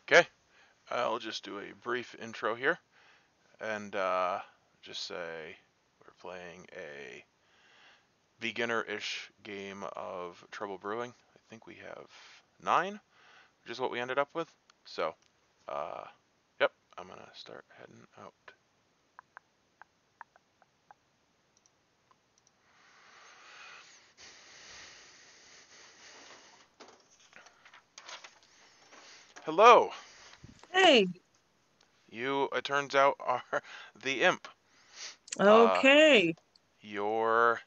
Okay, I'll just do a brief intro here and just say we're playing a beginner-ish game of Trouble Brewing. I think we have 9, which is what we ended up with. So, uh, yep, I'm gonna start heading out. Hello, Hey, you, it turns out, are the imp. Uh, okay, your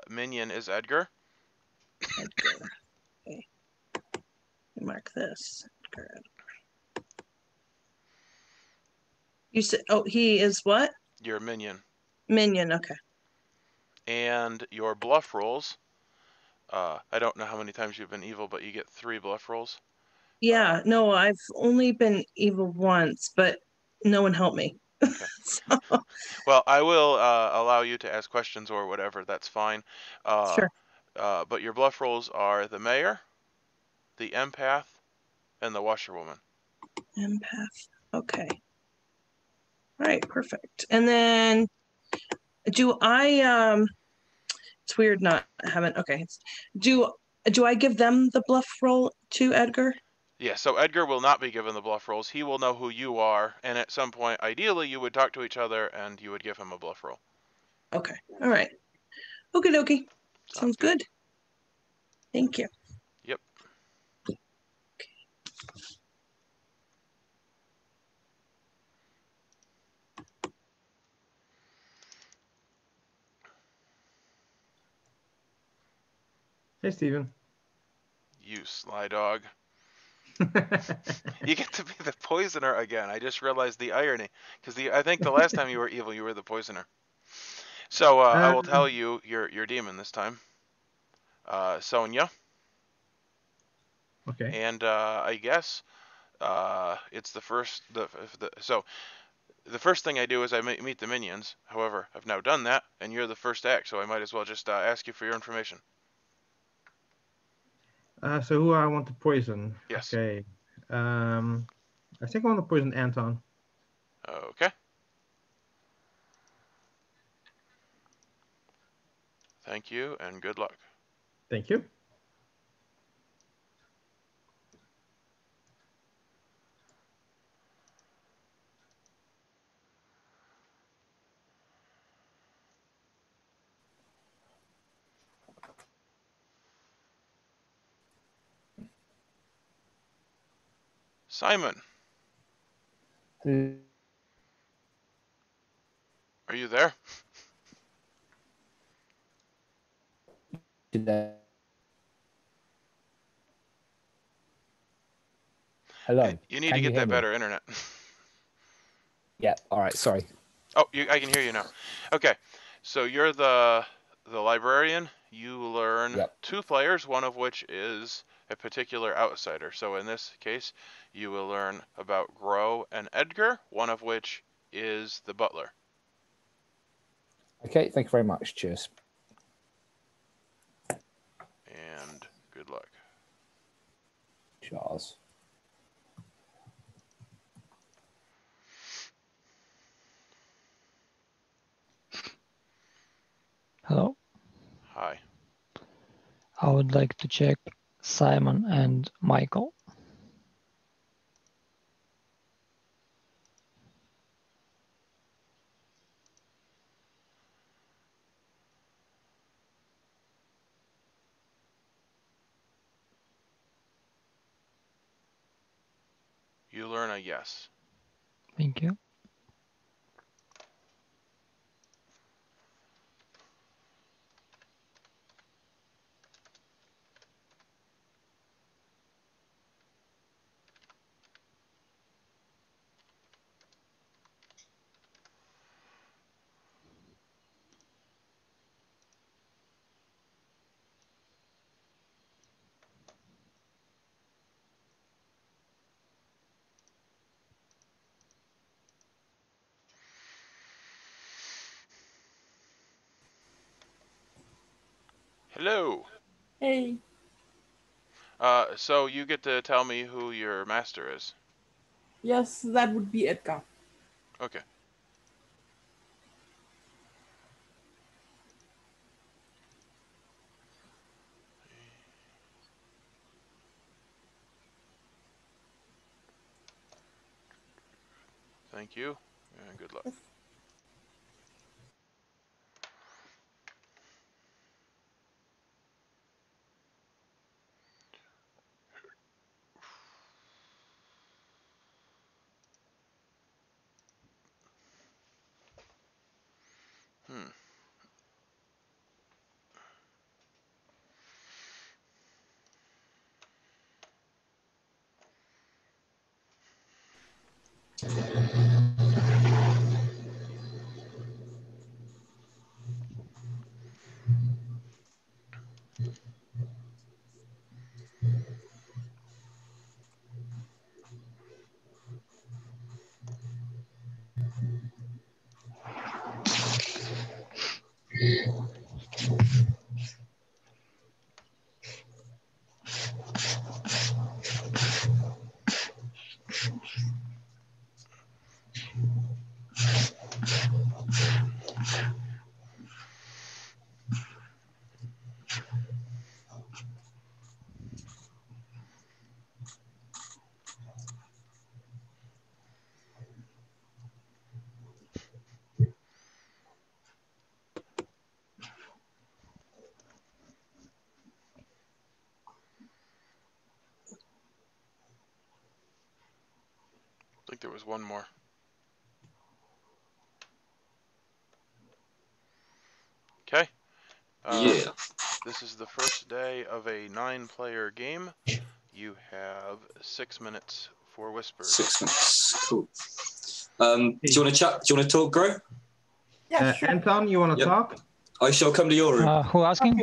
minion is Edgar. Edgar. Okay, mark this. Edgar. You said, oh, he is what? Your minion. Minion. Okay. And your bluff rolls. I don't know how many times you've been evil, but you get 3 bluff rolls. Yeah, no, I've only been evil once, but no one helped me. Okay. So, Well, I will allow you to ask questions or whatever. That's fine. Uh, sure. but your bluff rolls are the mayor, the empath, and the washerwoman. Empath. Okay. All right, perfect. And then do I it's weird not having okay. Do I give them the bluff roll to Edgar? Yeah, so Edgar will not be given the bluff rolls. He will know who you are, and at some point, ideally, you would talk to each other and you would give him a bluff roll. Okay. All right. Okie dokie. Sounds Sounds good? good. Thank you. Yep. Hey, Steven. You sly dog. You get to be the poisoner again. I just realized the irony, because I think the last time you were evil, you were the poisoner. So I will tell you your demon this time, Sonia, Okay. and I guess it's the first so the first thing I do is I meet the minions. However, I've now done that, and you're the first act, so I might as well just ask you for your information. So who I want to poison? Yes. Okay. I think I want to poison Anton. Okay. Thank you, and good luck. Thank you. Simon, Did are you there? that. Hello, You need to can you get hear that me? better internet. Yeah, all right, sorry. Oh, I can hear you now. Okay, so you're the librarian. You learn Yep. 2 players, one of which is a particular outsider. So in this case, you will learn about Grow and Edgar, one of which is the butler. Okay, thank you very much. Cheers. And good luck. Charles. Hello, Hi. I would like to check Simon and Michael. You learn a yes. Thank you. Hello. Hey. So you get to tell me who your master is. Yes, that would be Edgar. Okay. Thank you, and good luck. Hmm. I think there was one more. Okay. Yeah. This is the first day of a 9-player game. You have 6 minutes for whispers. 6 minutes. Cool. Do you want to chat? Do you want to talk, Gro? Yeah, sure. Anton, you want to Yep. talk? I shall come to your room. Who asking?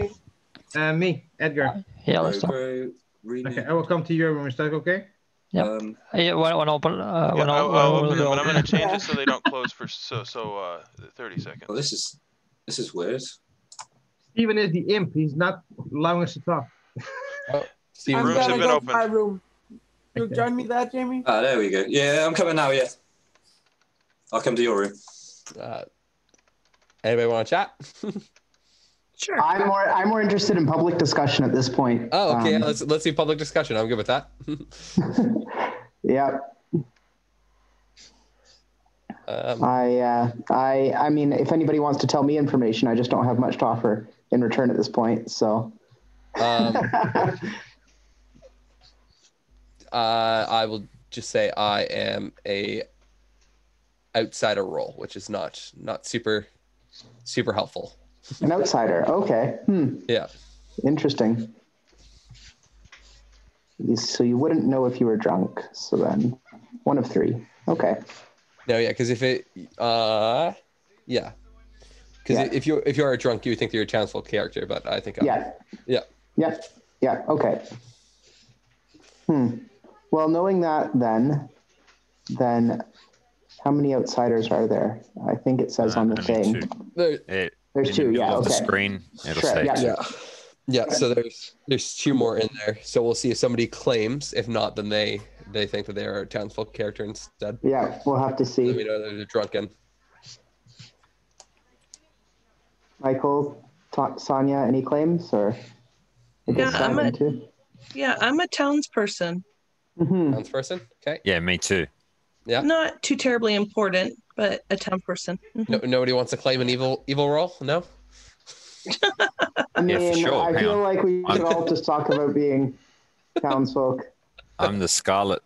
Okay. Me, Edgar. Yeah, let's talk. Gro, Remy. Okay, I will come to your room. Is that okay? Yeah. Yeah, when open. Yeah, When I'll will open they them, but I'm open? going to change it so they don't close for 30 seconds. Oh, this is weird. Steven is the imp. He's not allowing us to talk. Oh, Steven, I'm Rooms have gonna been go to opened. my room. You'll Okay. join me there, Jamie? Ah, there we go. Yeah, I'm coming now. Yeah, I'll come to your room. Anybody want to chat? Sure. I'm more interested in public discussion at this point. Oh, okay. Let's do public discussion. I'm good with that. Yeah. I mean, if anybody wants to tell me information, I just don't have much to offer in return at this point. So. I will just say I am a outsider role, which is not super helpful. An outsider. Okay. Yeah. Interesting. So you wouldn't know if you were drunk. So then, one of three. Okay. No, yeah, because if it, yeah, because if you are drunk, you would think you're a Townsfolk character, but I think yeah. Okay. Well, knowing that, then how many outsiders are there? I think it says on the thing. There's two. Yeah. Okay. The screen. It'll Sure, say yeah. Yeah. So there's two more in there. So we'll see if somebody claims. If not, then they think that they're a Townsfolk character instead. Yeah, we'll have to see. Let me know that they're drunken. Michael, Sonia, any claims or? I'm a townsperson. Townsperson. Okay. Yeah, me too. Yeah. Not too terribly important, but a townsperson. No, nobody wants to claim an evil role. No. I mean, for sure. I feel like we should all just talk about being townsfolk. I'm the Scarlet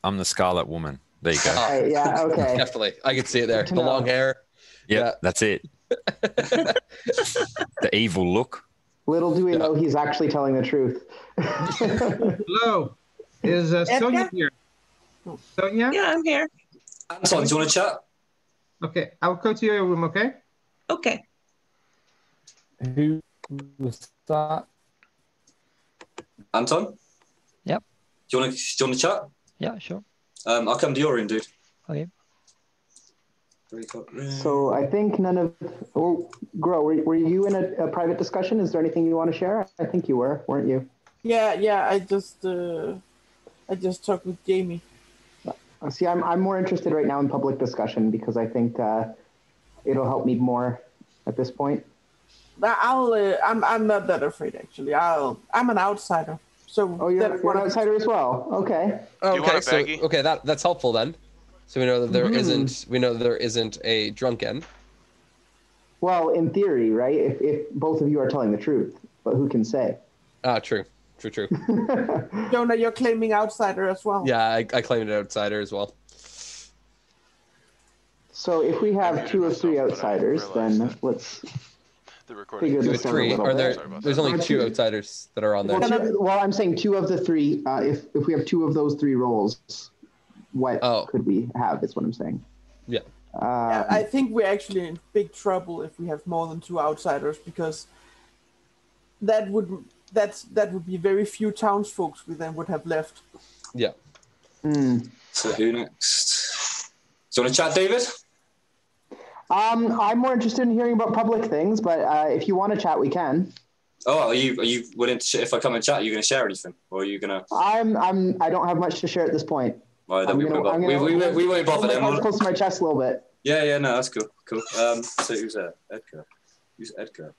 Woman. There you go. Right, yeah. Okay. Definitely, I can see it there. The long hair. Yeah, that's it. The evil look. Little do we know he's actually telling the truth. Hello. Is Sonia here? Sonia? Yeah, I'm here. Anton, do you want to chat? Okay, I'll go to your room, okay? Okay. Who was that? Anton? Yep. Do you want to chat? Yeah, sure. I'll come to your room, dude. Okay. So I think none of. Oh, Gro, were you in a private discussion? Is there anything you want to share? I think you were, weren't you? Yeah. I just talked with Jamie. See, I'm more interested right now in public discussion because I think it'll help me more at this point. I'm not that afraid actually. I'm an outsider. So oh, you're an outsider as well. Okay. Do you want a so baggie? okay, that's helpful then. So we know that there Mhm. we know that there isn't a drunken. Well, in theory, right? If both of you are telling the truth, but who can say? True. Jonah, you're claiming outsider as well. Yeah, I claimed an outsider as well. So if we have muted two of three myself, but I outsiders, realized then that let's the recording figure Two this of out a three. little Are bit. there? Sorry about There's that. only two outsiders that are on there. Well, I'm saying two of the three. If we have two of those three roles, what could we have? Is what I'm saying. Yeah. I think we're actually in big trouble if we have more than two outsiders because that would be very few townsfolk we then would have left. Yeah. So who next? Do you want to chat, David? I'm more interested in hearing about public things, but if you want to chat, we can. Oh, are you willing to? If I come and chat, are you going to share anything, or are you going to? I don't have much to share at this point. All right, then we won't bother them. I'm close to my chest a little bit. Yeah, no, that's cool. So who's there? Edgar. Who's Edgar?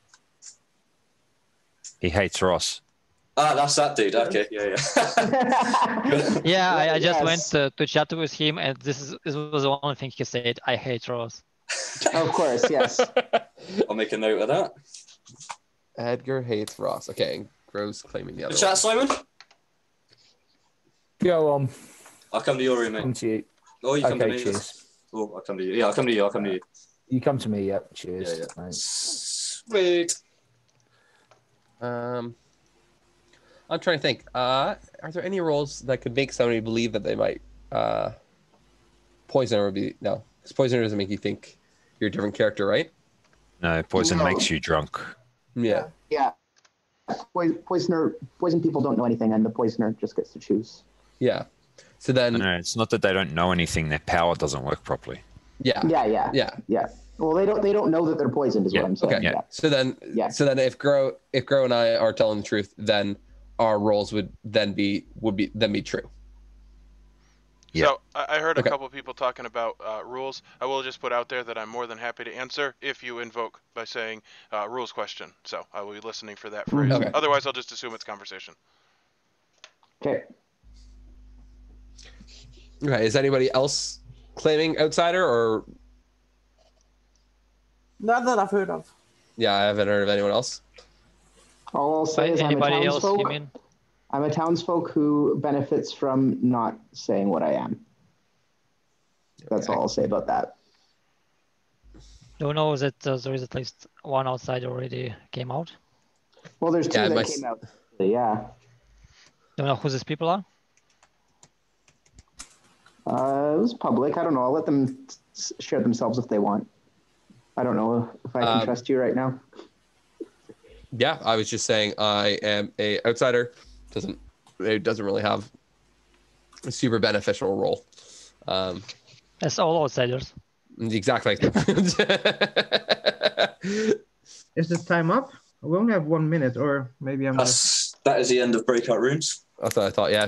He hates Ross. Ah, that's that dude. Okay, yeah. Yeah, I just went to chat with him, and this was the only thing he said. I hate Ross. Of course, yes. I'll make a note of that. Edgar hates Ross. Okay, Gross claiming the other Chat, one. Simon? Go on. I'll come to your room, mate. Come to you. Oh, you come to Okay, me. cheers. Oh, I'll come to you. Yeah, I'll come to you. You come to me, yep. Cheers. Yeah. Thanks. Sweet. I'm trying to think. Are there any roles that could make somebody believe that they might poisoner would be no? Because poisoner doesn't make you think you're a different character, right? No, poison makes you drunk. Yeah. Yeah. Poison people don't know anything, and the poisoner just gets to choose. Yeah. So then, No, it's not that they don't know anything; their power doesn't work properly. Yeah. Well, they don't know that they're poisoned, is what I'm saying. Okay. Yeah. So then, if Grow and I are telling the truth, then our roles would be true. Yeah. So I heard a couple people talking about rules. I will just put out there that I'm more than happy to answer if you invoke by saying rules question. So I will be listening for that phrase. Okay. Otherwise, I'll just assume it's conversation. Okay. Okay. Is anybody else claiming outsider or? Not that I've heard of. Yeah, I haven't heard of anyone else. All I'll say is Anybody else, you mean? I'm a townsfolk who benefits from not saying what I am. That's all I'll say about that. Do you know that there is at least one outsider already came out? Well, there's two that came out. Yeah. Do you know who these people are? It was public. I don't know. I'll let them share themselves if they want. I don't know if I can trust you right now. Yeah, I was just saying I am a outsider. It doesn't really have a super beneficial role. That's all outsiders. Exactly. Is the time up? We only have 1 minute, or maybe I'm just... That is the end of breakout rooms. That's what I thought, yeah.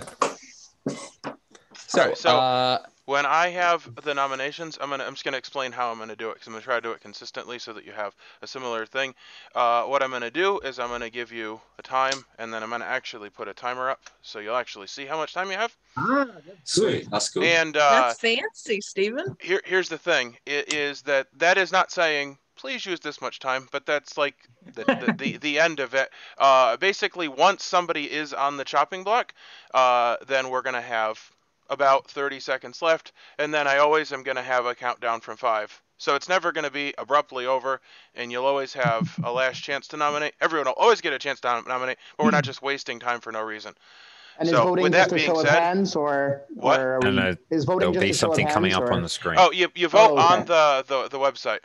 So when I have the nominations, I'm just gonna explain how I'm gonna do it because I'm gonna try to do it consistently so that you have a similar thing. What I'm gonna do is I'm gonna give you a time, and then I'm gonna actually put a timer up so you'll actually see how much time you have. That's Sweet, that's cool. And that's fancy, Stephen. Here's the thing: it is that is not saying please use this much time, but that's like the end of it. Basically, once somebody is on the chopping block, then we're gonna have about 30 seconds left, and then I always am going to have a countdown from 5. So it's never going to be abruptly over, and you'll always have a last chance to nominate. Everyone will always get a chance to nominate, but we're not just wasting time for no reason. And so, is voting with just that a show being of said, hands, or what? Is voting There'll just be a show of something coming hands, up or? on the screen. Oh, you vote on the website.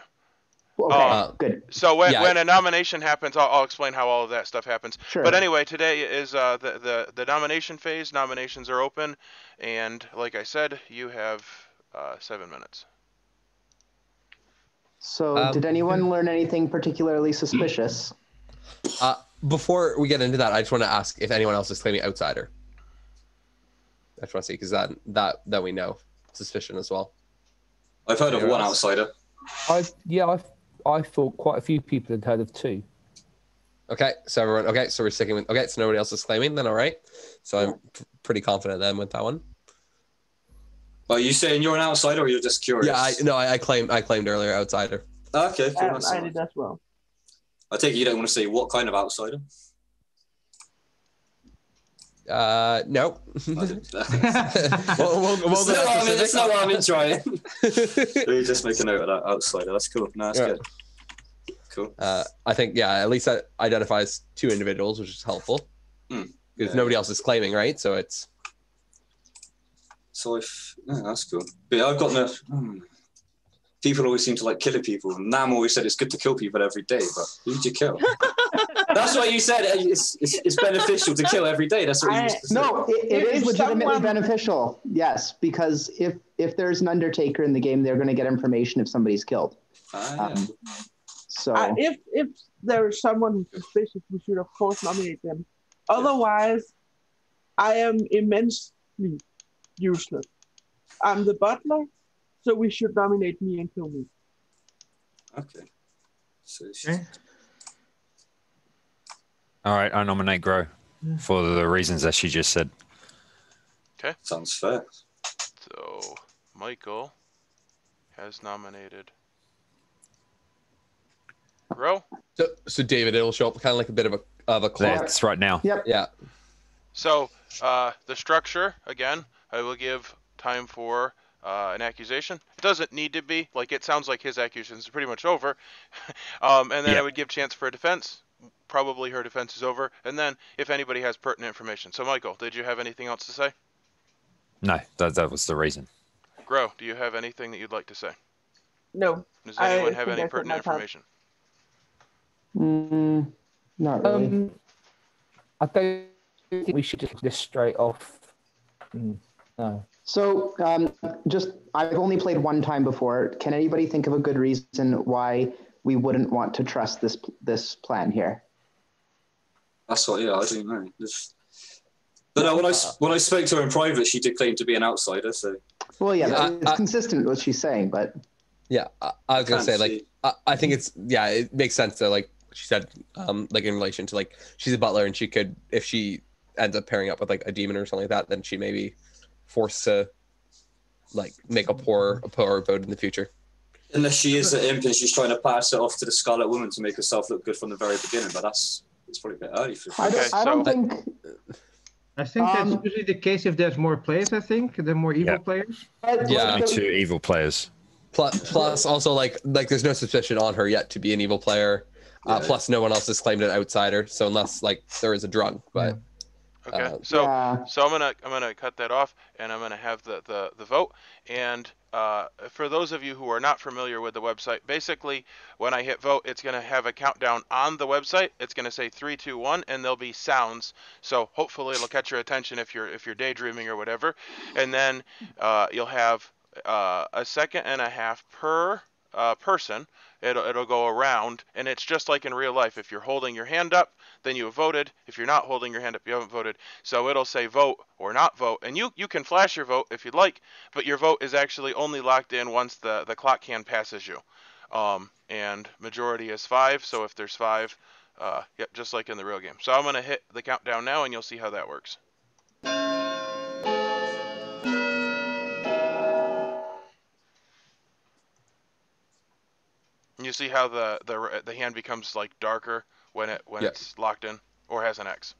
Okay, good. So when a nomination happens, I'll explain how all of that stuff happens. Sure. But anyway, today is the nomination phase. Nominations are open, and like I said, you have 7 minutes. So did anyone learn anything particularly suspicious? before we get into that, I just want to ask if anyone else is claiming outsider. I just want to see, because that we know suspicion as well. I've heard of one outsider. I thought quite a few people had heard of 2. Okay, so everyone. Okay, so we're sticking with. Okay, so nobody else is claiming. Then all right. So I'm pretty confident then with that one. Are you saying you're an outsider, or you're just curious? Yeah, I claimed earlier outsider. Okay, cool. I did as well. I take it you don't want to say what kind of outsider. No. It's not what I'm in trying. You just make a note of that outsider. That's cool. No, that's good. Cool. I think at least that identifies 2 individuals, which is helpful because nobody else is claiming, right? So it's. So that's cool. But yeah, I've got no. People always seem to like killing people. Nam always said it's good to kill people every day, but who'd you kill? That's what you said. It's beneficial to kill every day. That's what you used to say. No, it is legitimately beneficial. Yes, because if there's an Undertaker in the game, they're going to get information if somebody's killed. So if there is someone who's suspicious, we should of course nominate them. Otherwise, I am immensely useless. I'm the butler, so we should nominate me and kill me. Okay. So All right, I nominate Grow for the reasons that she just said. Okay. Sounds fair. So Michael has nominated Grow. So David, it'll show up kind of like a bit of a clock. That's right now. Yep. Yeah. So the structure again, I will give time for an accusation. It doesn't need to be like it sounds like his accusation is pretty much over, and then I would give chance for a defense. Probably her defense is over, and then if anybody has pertinent information. So Michael, did you have anything else to say? No, that was the reason. Grow, do you have anything that you'd like to say? No. Does anyone have any pertinent information? Not really. I don't think we should just this straight off. No. So I've only played one time before. Can anybody think of a good reason why we wouldn't want to trust this plan here? That's what. Yeah, I don't know. But when I spoke to her in private, she did claim to be an outsider. So. Well, yeah, it's consistent with what she's saying, but. Yeah, I was gonna say like I think it makes sense to like she said like in relation to like she's a butler and she could if she ends up pairing up with like a demon or something like that, then she may be forced to like make a poor vote in the future. Unless she is an imp and she's trying to pass it off to the Scarlet Woman to make herself look good from the very beginning, but it's probably a bit early for I don't think. I think that's usually the case if there's more players. I think the more evil players. Yeah, only 2 evil players. Plus, also like there's no suspicion on her yet to be an evil player. Plus, no one else has claimed an outsider. So unless like there is a drunk, but okay. So I'm gonna cut that off, and I'm gonna have the vote. And for those of you who are not familiar with the website, basically when I hit vote, it's gonna have a countdown on the website. It's gonna say 3, 2, 1, and there'll be sounds. So hopefully it'll catch your attention if you're daydreaming or whatever. And then you'll have a second and a half per person. It'll go around, and it's just like in real life. If you're holding your hand up, then you have voted. If you're not holding your hand up, you haven't voted. So it'll say vote or not vote, and you can flash your vote if you'd like, but your vote is actually only locked in once the clock hand passes you. And majority is 5, so if there's 5, yep, just like in the real game. So I'm going to hit the countdown now, and you'll see how that works. You see how the hand becomes like darker when it's locked in or has an X.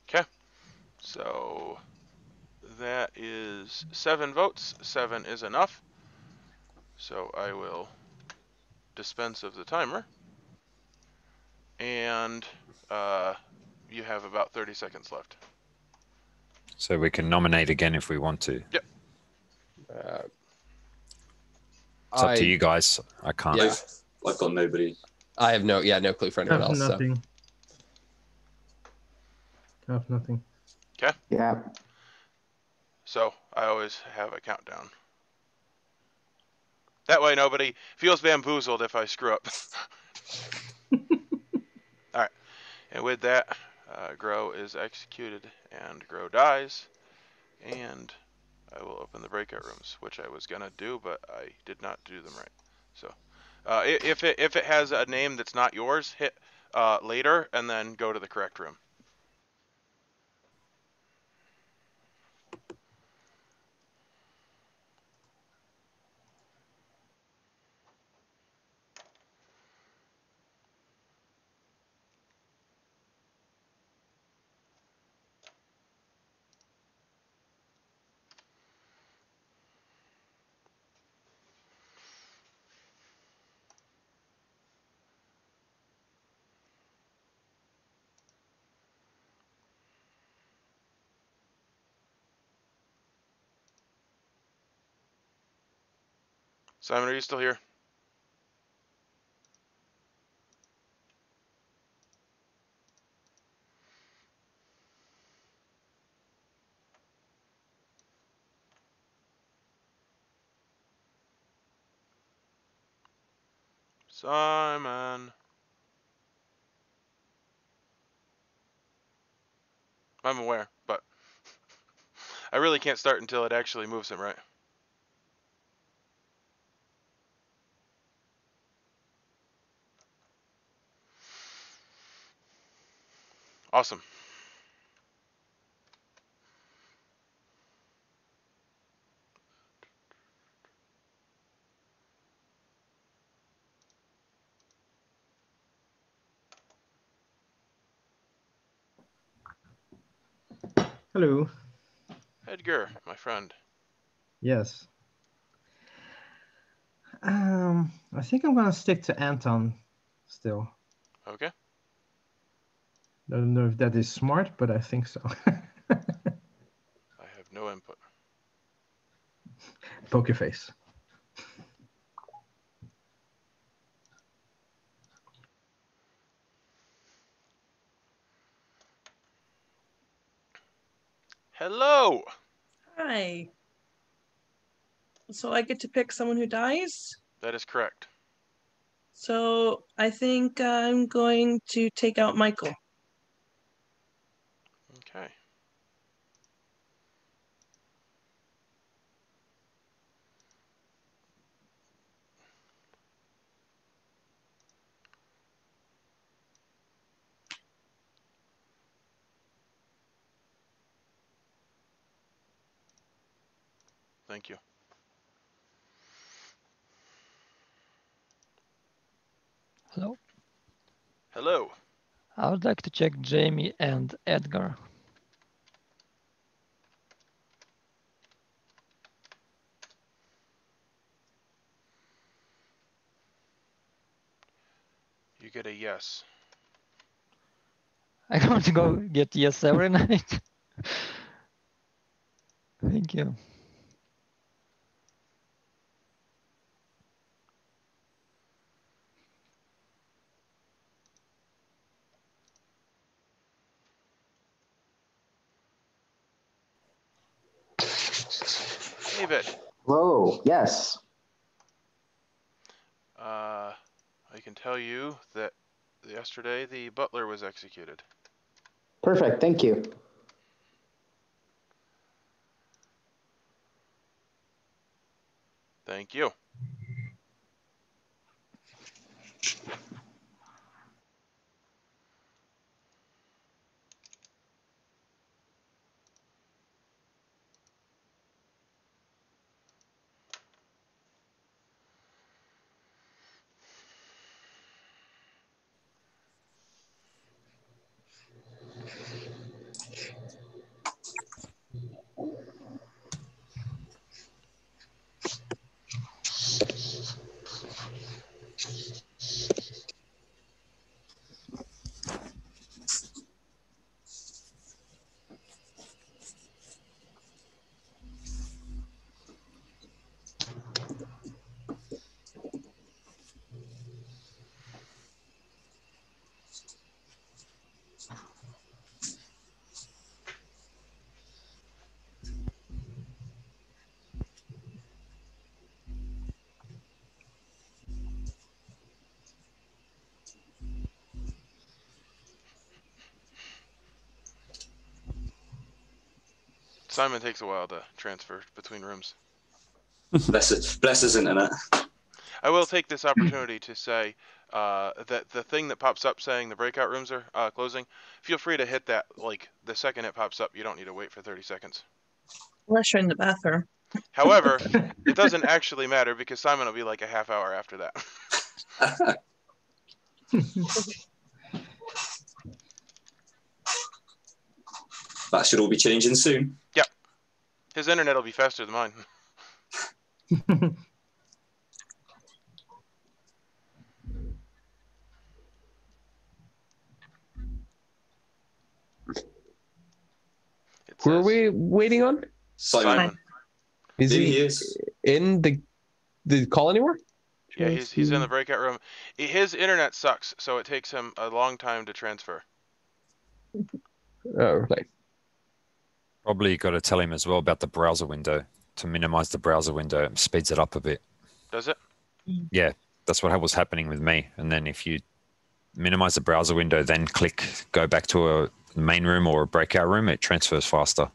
Okay, so that is 7 votes. 7 is enough. So I will dispense of the timer, and you have about 30 seconds left. So we can nominate again if we want to. Yep. It's up to you guys. I can't. Yeah. I've got nobody. I have no clue for anyone else. Nothing. I have nothing. Okay. Yeah. So I always have a countdown. That way nobody feels bamboozled if I screw up. All right. And with that, Grow is executed and Grow dies. And I will open the breakout rooms, which I was gonna do, but I did not do them right. So, if it has a name that's not yours, hit later and then go to the correct room. Simon, are you still here? Simon. I'm aware, but I really can't start until it actually moves him, right? Awesome. Hello. Edgar, my friend. Yes. I think I'm gonna stick to Anton still. Okay. I don't know if that is smart, but I think so. I have no input. Poker face. Hello. Hi. So I get to pick someone who dies? That is correct. So I think I'm going to take out Michael. Okay. Thank you. Hello. Hello. I would like to check Jamie and Edgar. You get a yes. I want to go get yes every night. Thank you. David. Hello. Yes. I can tell you that yesterday the butler was executed. Perfect. Thank you. Thank you. Simon takes a while to transfer between rooms. Bless his internet. I will take this opportunity to say that the thing that pops up saying the breakout rooms are closing, feel free to hit that. Like, the second it pops up, you don't need to wait for 30 seconds. Unless you're in the bathroom. However, it doesn't actually matter because Simon will be like a half hour after that. That should all be changing soon. Yep. His internet will be faster than mine. Who are we waiting on? Simon. Is he in the call anymore? Yeah, he's in the breakout room. His internet sucks, so it takes him a long time to transfer. Oh, right. Probably got to tell him as well about the browser window. To minimize the browser window, it speeds it up a bit. Does it? Yeah, that's what was happening with me. And then if you minimize the browser window, then go back to a main room or a breakout room, it transfers faster.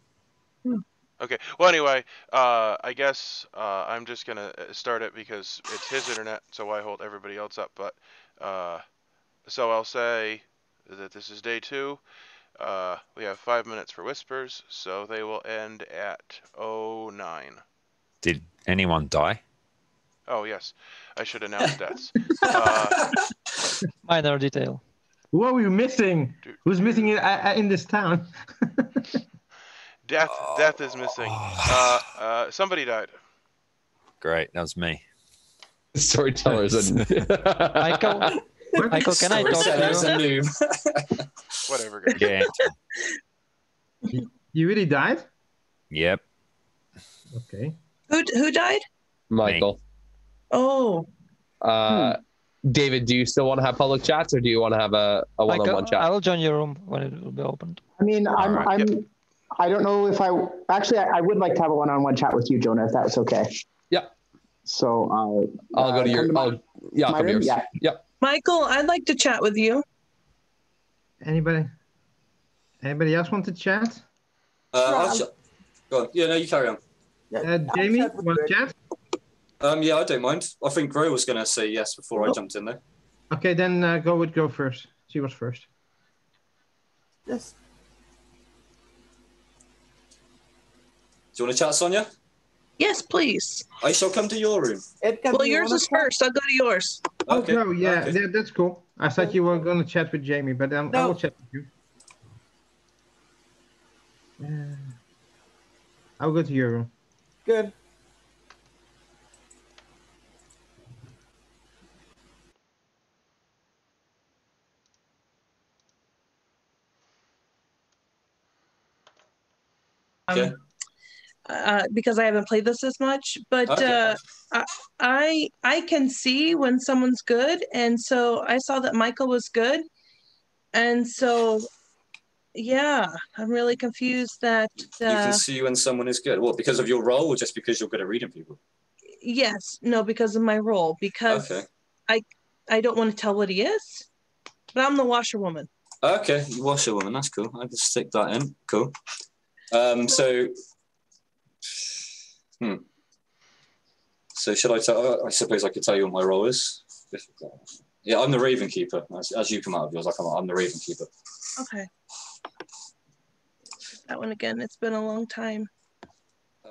Okay. Well, anyway, I guess I'm just going to start it because it's his internet, so I hold everybody else up. But so I'll say that this is day 2. We have 5 minutes for whispers, so they will end at 09. Did anyone die? Oh, yes. I should announce deaths. Minor detail. Who are we missing? Who's missing in this town? Death is missing. Somebody died. Great, that was me. Storytellers. Michael, can I talk to you? Whatever, guys. Yeah. You really died? Yep. Okay. Who died? Michael. Oh. David, do you still want to have public chats, or do you want to have a one-on-one chat? I will join your room when it will be opened. I mean, I don't know if I would like to have a one-on-one chat with you, Jonah, if that's okay. Yeah. So I'll go to your. I'll come to yours. Yeah. Yep. Michael, I'd like to chat with you. Anybody else want to chat? Go on. Yeah, no, you carry on. Jamie, want to chat? Yeah, I don't mind. I think Gro was going to say yes before I jumped in there. Okay, then go first. She was first. Yes. Do you want to chat, Sonia? Yes, please. I shall come to your room. Well, yours is first. I'll go to yours. Okay. Oh, yeah, that's cool. I thought you were going to chat with Jamie, but I will chat with you. I'll go to your room. Good. Okay. Because I haven't played this as much, but Okay. I can see when someone's good, and so I saw that Michael was good, and so yeah, I'm really confused that You can see when someone is good. What, because of your role, or just because you're good at reading people? yes, no, because of my role, because I don't want to tell what he is, but I'm the washerwoman. Okay, you washerwoman. That's cool. I can stick that in. Cool. So should I tell? I suppose I could tell you what my role is. Yeah, I'm the Ravenkeeper. As you come out of yours, I'm the Ravenkeeper. Okay. That one again. It's been a long time.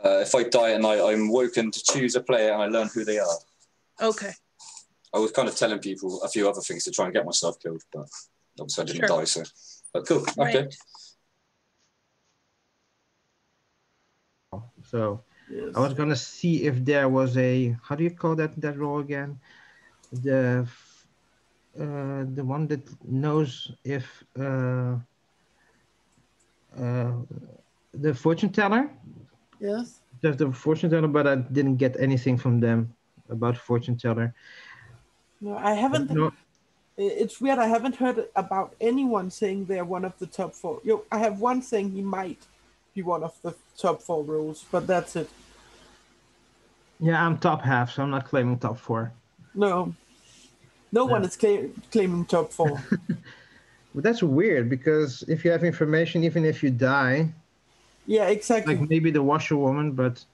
If I die at night, I'm woken to choose a player and I learn who they are. Okay. I was kind of telling people a few other things to try and get myself killed, but obviously I didn't die. So, but cool. Right. Okay. So I was gonna see if there was a, how do you call that role again? The one that knows if the fortune teller. Yes. Just the fortune teller, but I didn't get anything from them about fortune teller. No, I haven't. No. It's weird. I haven't heard about anyone saying they're one of the top 4. I have one saying he might be one of the top 4 roles, but that's it. Yeah, I'm top half, so I'm not claiming top 4. No one is claiming top 4. But that's weird, because if you have information, even if you die, Yeah, exactly. Like maybe the Washerwoman, but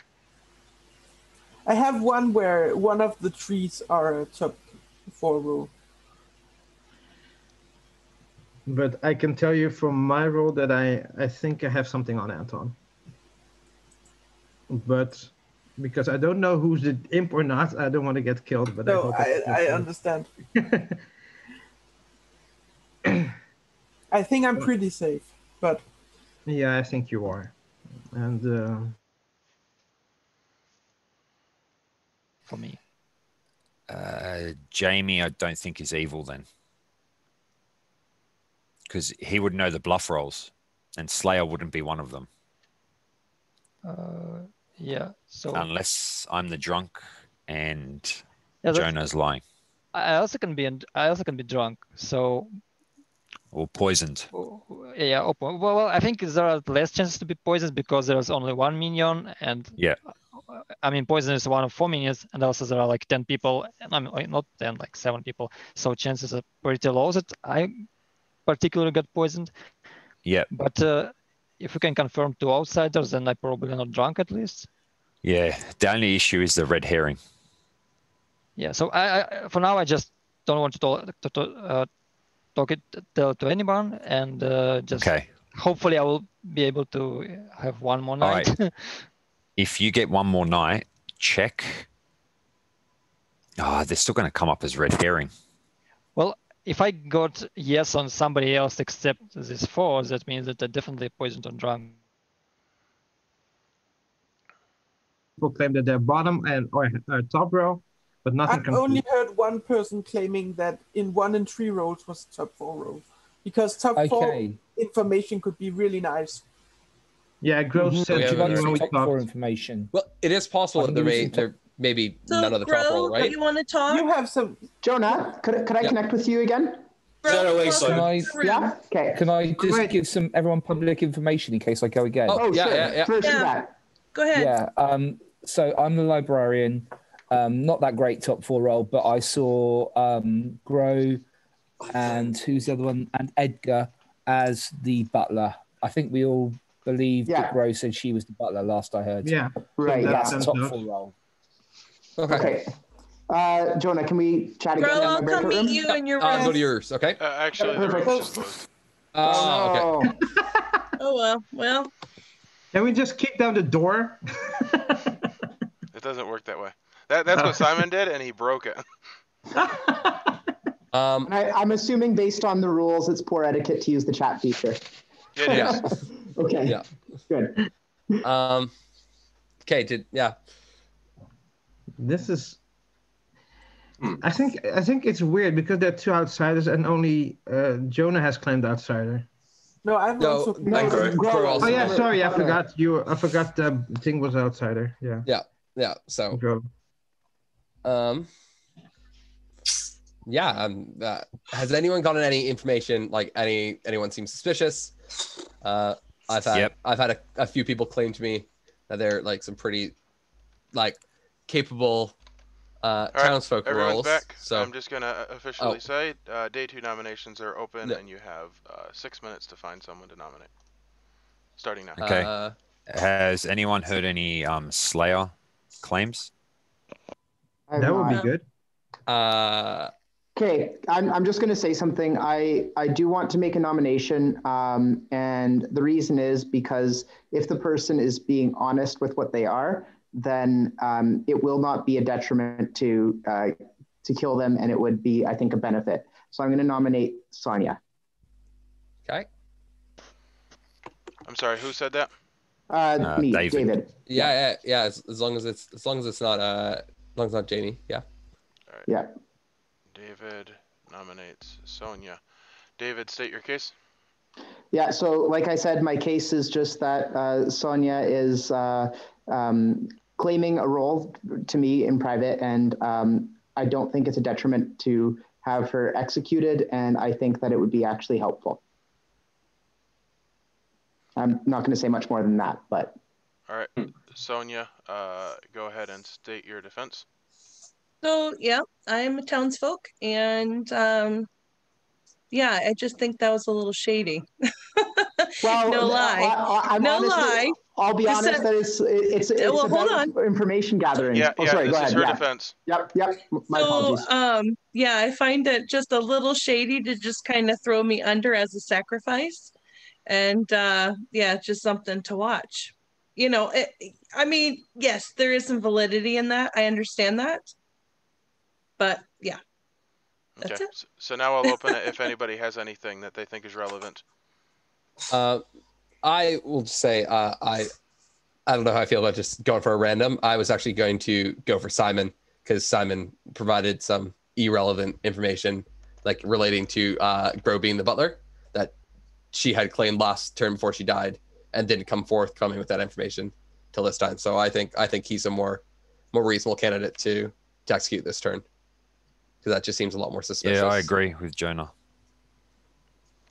I have one where one of the trees are a top 4 row. But I can tell you from my roll that I think I have something on Anton. But because I don't know who's the imp or not, I don't want to get killed. But No, I hope I understand. I think I'm pretty safe, but yeah, I think you are. And For me. Jamie, I don't think is evil then, because he would know the bluff rolls, and Slayer wouldn't be one of them. Yeah. So unless I'm the drunk and yeah, Jonah's lying, I also can be drunk. So or poisoned. Yeah. Well, I think there are less chances to be poisoned because there's only one minion, and yeah. I mean, poison is one of 4 minions, and also there are like 10 people, and I mean, not 10, like 7 people. So chances are pretty low that I particularly got poisoned. Yeah. But if we can confirm 2 outsiders, then I'm probably not drunk at least. Yeah. The only issue is the red herring. Yeah. So I for now I just don't want to tell to anyone, and just hopefully I will be able to have one more night. All right. If you get one more night, check. They're still going to come up as red herring. Well, if I got yes on somebody else except this 4, that means that they're definitely poisoned on drunk. People claim that they're bottom and or top row, but nothing. I've only heard one person claiming that in 1 and 3 rows was top 4 row, because top 4 information could be really nice. Yeah, Grove said top 4 information. Well, it is possible that there may be none of the top roll, right? You want to talk? You have some. Jonah, could I connect with you again? Yeah. Okay. Can I just give everyone public information in case I go again? Oh, sure. Yeah. Go ahead. Yeah. So I'm the librarian. Not that great top 4 roll, but I saw Grow and who's the other one? And Edgar as the butler. I think we all believe that Grow said she was the butler last I heard. Yeah. Right. So that's top 4 roll. Okay. Jonah, can we chat again? I'll come meet you in your room. I'll go to yours, okay? Actually, the room's just closed. Okay. Oh, well. Can we just kick down the door? It doesn't work that way. That's what Simon did, and he broke it. I'm assuming based on the rules, it's poor etiquette to use the chat feature. It is. Okay. Yeah. Good. Okay. This is. I think it's weird because there are 2 outsiders and only Jonah has claimed outsider. No, I've also. Oh yeah, sorry, I forgot the thing was outsider. Yeah. Yeah. So. Has anyone gotten any information? Like anyone seems suspicious? I've had a few people claim to me that they're like some pretty like capable townsfolk roles. Back. So I'm just gonna officially say day 2 nominations are open, and you have 6 minutes to find someone to nominate. Starting now. Okay. Has anyone heard any Slayer claims? That would be good. Okay, I'm just going to say something. I do want to make a nomination, and the reason is because if the person is being honest with what they are, then it will not be a detriment to kill them, and it would be, I think, a benefit. So I'm going to nominate Sonia. Okay. I'm sorry, who said that? Me, David. Yeah. As long as it's not Jamie. Yeah. All right. Yeah. David nominates Sonia. David, state your case. Yeah. So, like I said, my case is just that Sonia is claiming a role to me in private, and I don't think it's a detriment to have her executed, and I think that it would be actually helpful. I'm not going to say much more than that, but. All right, Sonia, go ahead and state your defense. So, yeah, I'm a townsfolk, and I just think that was a little shady. Well, no lie. I'll be This honest said- that it's well, hold about information gathering. Yeah, Oh, sorry, this go is ahead. her Yeah. defense. Yep. My So, apologies. yeah, I find it just a little shady to just kind of throw me under as a sacrifice. And yeah, just something to watch. You know, I mean, yes, there is some validity in that. I understand that. But yeah, that's Okay. it. So now I'll open it if anybody has anything that they think is relevant. I will just say I don't know how I feel about just going for a random. I was actually going to go for Simon because Simon provided some irrelevant information, like relating to Gro being the butler, that she had claimed last turn before she died, and didn't come forthcoming with that information till this time. So I think he's a more reasonable candidate to execute this turn, because that just seems a lot more suspicious. Yeah, I agree with Jonah.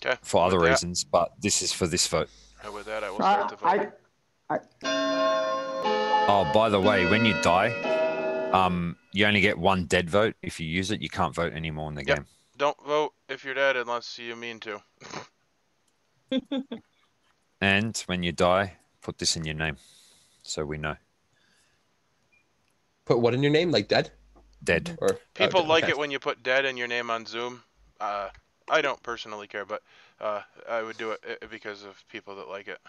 Okay. For other With that- reasons, but this is for this vote. And with that, I will start the vote. Oh, by the way, when you die, you only get one dead vote. If you use it, you can't vote anymore in the Yep. game. Don't vote if you're dead unless you mean to. And when you die, put this in your name, so we know. Put what in your name? Like dead? Dead. Or People okay. like it when you put dead in your name on Zoom. I don't personally care, but I would do it because of people that like it.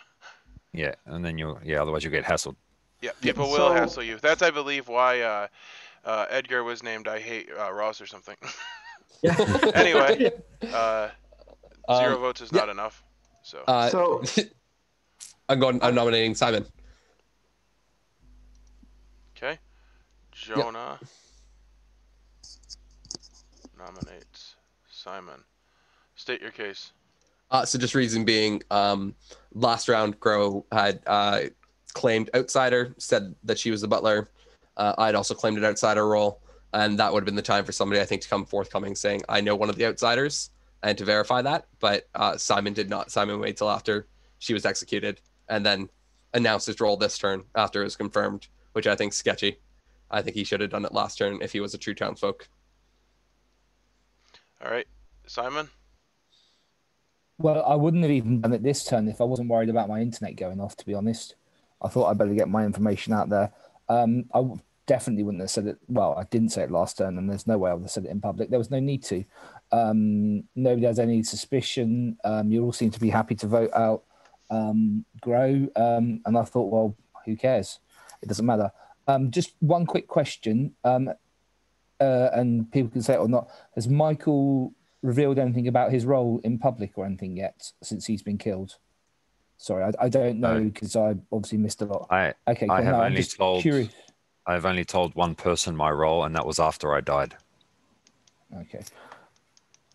Yeah, and then otherwise you'll get hassled. Yeah, people will hassle you. That's, I believe, why Edgar was named I Hate Ross or something. Anyway, 0 votes is not enough. So I'm nominating Simon. Okay. Jonah nominates Simon. State your case. So just reason being, last round, Gro had claimed outsider, said that she was the butler. I'd also claimed an outsider role, and that would have been the time for somebody, I think, to come forthcoming saying, I know one of the outsiders, and to verify that. But Simon did not. Simon waited till after she was executed, and then announced his role this turn after it was confirmed, which I think is sketchy. I think he should have done it last turn if he was a true townsfolk. All right, Simon? Well, I wouldn't have even done it this turn if I wasn't worried about my internet going off, to be honest. I thought I'd better get my information out there. Definitely wouldn't have said it. Well, I didn't say it last turn, and there's no way I would have said it in public. There was no need to. Nobody has any suspicion. You all seem to be happy to vote out Gro. And I thought, well, who cares? It doesn't matter. Just one quick question, and people can say it or not. Has Michael revealed anything about his role in public or anything yet since he's been killed? Sorry, I don't know because I obviously missed a lot. Okay, cool. I've only told one person my role, and that was after I died. Okay.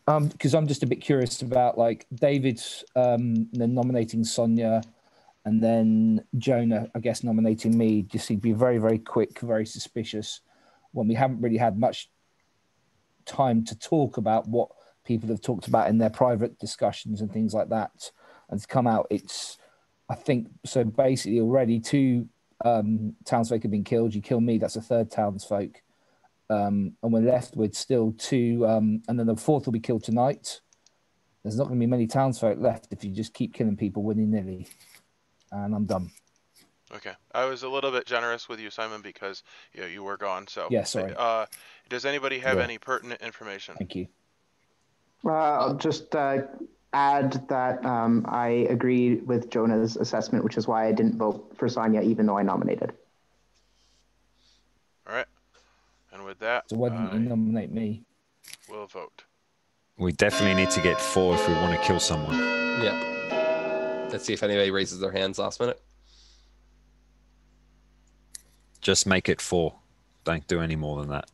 Because I'm just a bit curious about like David's nominating Sonia, and then Jonah, I guess, nominating me. Just seemed to be very, very quick, very suspicious. When we haven't really had much time to talk about what people have talked about in their private discussions and things like that, and to come out, I think so. Basically, already 2 townsfolk have been killed. You kill me, that's a 3rd townsfolk, and we're left with still 2, and then the 4th will be killed tonight. There's not going to be many townsfolk left if you just keep killing people willy-nilly, and I'm done. Okay, I was a little bit generous with you, Simon, because you were gone. So yeah, sorry. Does anybody have any pertinent information? Thank you. I'll just add that I agree with Jonah's assessment, which is why I didn't vote for Sonia, even though I nominated. All right, and with that, so why didn't you nominate me? We'll vote. We definitely need to get 4 if we want to kill someone. Yeah. Let's see if anybody raises their hands last minute. Just make it 4. Don't do any more than that.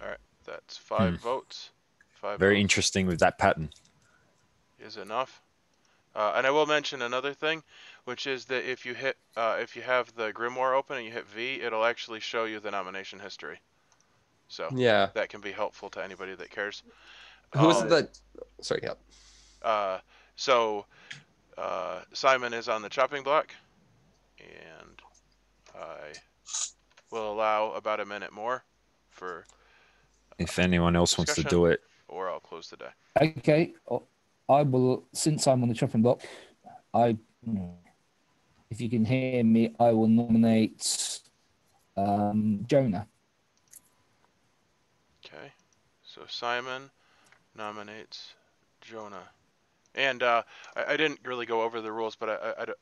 All right, that's 5 votes. 5 Very votes interesting with that pattern. is enough. And I will mention another thing, which is that if you have the Grimoire open and you hit V, it'll actually show you the nomination history. So yeah, that can be helpful to anybody that cares. Who is it that? Sorry, yeah. So Simon is on the chopping block, and I will allow about a minute more for. If anyone else wants to do it, or I'll close the die. Okay, I will. Since I'm on the chopping block, if you can hear me, I will nominate Jonah. Okay, so Simon nominates Jonah. And I didn't really go over the rules, but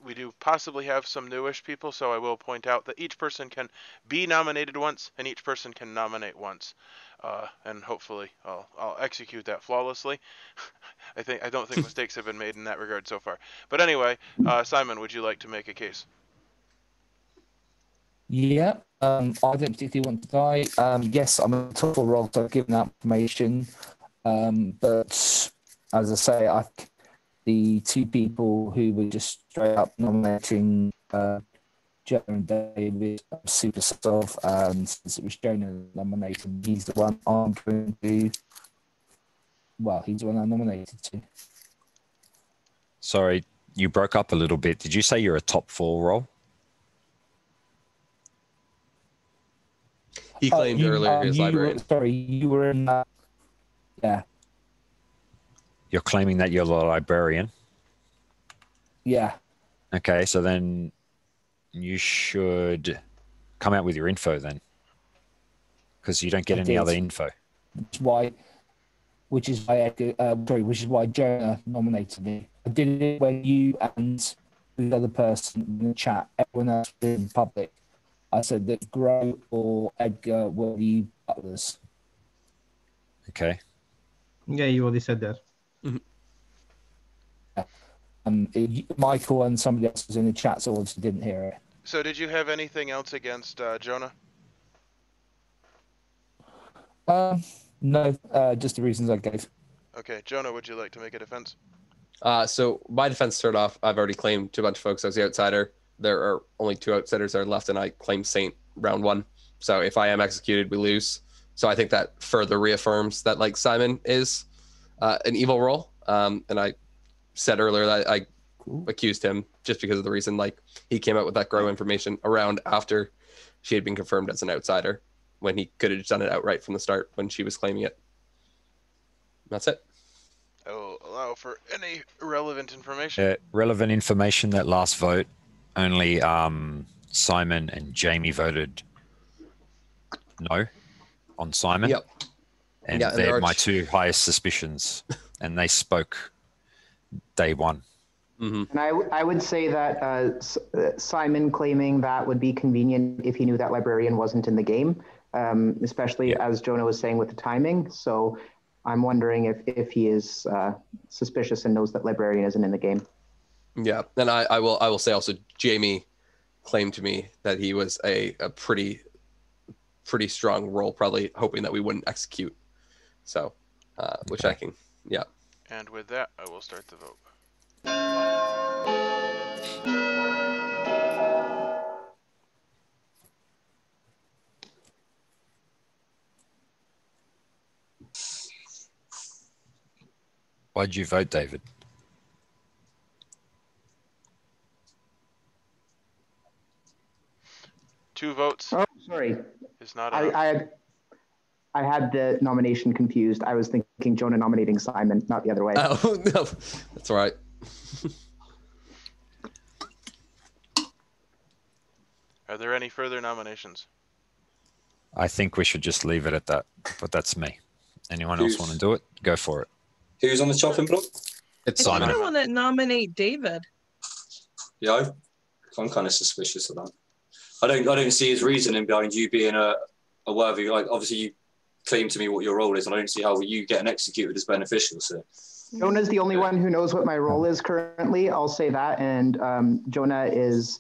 we do possibly have some newish people, so I will point out that each person can be nominated once, and each person can nominate once. And hopefully I'll execute that flawlessly. I don't think mistakes have been made in that regard so far. But anyway, Simon, would you like to make a case? Yeah, I don't particularly want to die. Yes, I'm a top roll, so I've given that information. But as I say, the two people who were just straight up nominating Jonah and David, I'm super soft, and since it was Jonah nominating, he's the one I'm going to. Well, he's the one I nominated to. Sorry, you broke up a little bit. Did you say you're a top 4 roll? He claimed earlier his librarian. Sorry, you were in that. Yeah. You're claiming that you're the librarian? Yeah. Okay, so then you should come out with your info then. Because you don't get any other info. Which is why Jonah nominated me. I did it when you and the other person in the chat, everyone else in public. I said that Grow or Edgar were the butlers. Okay. Yeah, you already said that. Michael and somebody else was in the chat, so obviously didn't hear it. So did you have anything else against Jonah? No, just the reasons I gave. Okay, Jonah, would you like to make a defense? So my defense started off, I've already claimed to a bunch of folks as the outsider. There are only 2 outsiders that are left, and I claim Saint round 1. So if I am executed, we lose. So I think that further reaffirms that like Simon is an evil role. And I said earlier that I accused him just because of the reason like he came out with that Grow information around after she had been confirmed as an outsider, when he could have just done it outright from the start when she was claiming it. That's it. I will allow for any relevant information. Relevant information, that last vote, only Simon and Jamie voted no on Simon. Yep. And they're my 2 highest suspicions. And they spoke day 1. Mm-hmm. And I would say that Simon claiming that would be convenient if he knew that Librarian wasn't in the game, especially as Jonah was saying with the timing. So I'm wondering if he is suspicious and knows that Librarian isn't in the game. Yeah, and I will say also, Jamie claimed to me that he was a pretty strong role, probably hoping that we wouldn't execute. So, which I can, yeah. And with that, I will start the vote. Why'd you vote, David? Two votes. Oh, sorry. Is not enough. I had the nomination confused. I was thinking Jonah nominating Simon, not the other way. Oh, no. That's all right. Are there any further nominations? I think we should just leave it at that, but that's me. Anyone else want to do it? Go for it. Who's on the chopping block? It's I Simon. kind of want to nominate David. Yeah, I'm kind of suspicious of that. I don't see his reasoning behind you being a worthy, like, obviously you claim to me what your role is, and I don't see how you getting executed is beneficial. So Jonah's the only one who knows what my role is currently. I'll say that, and Jonah is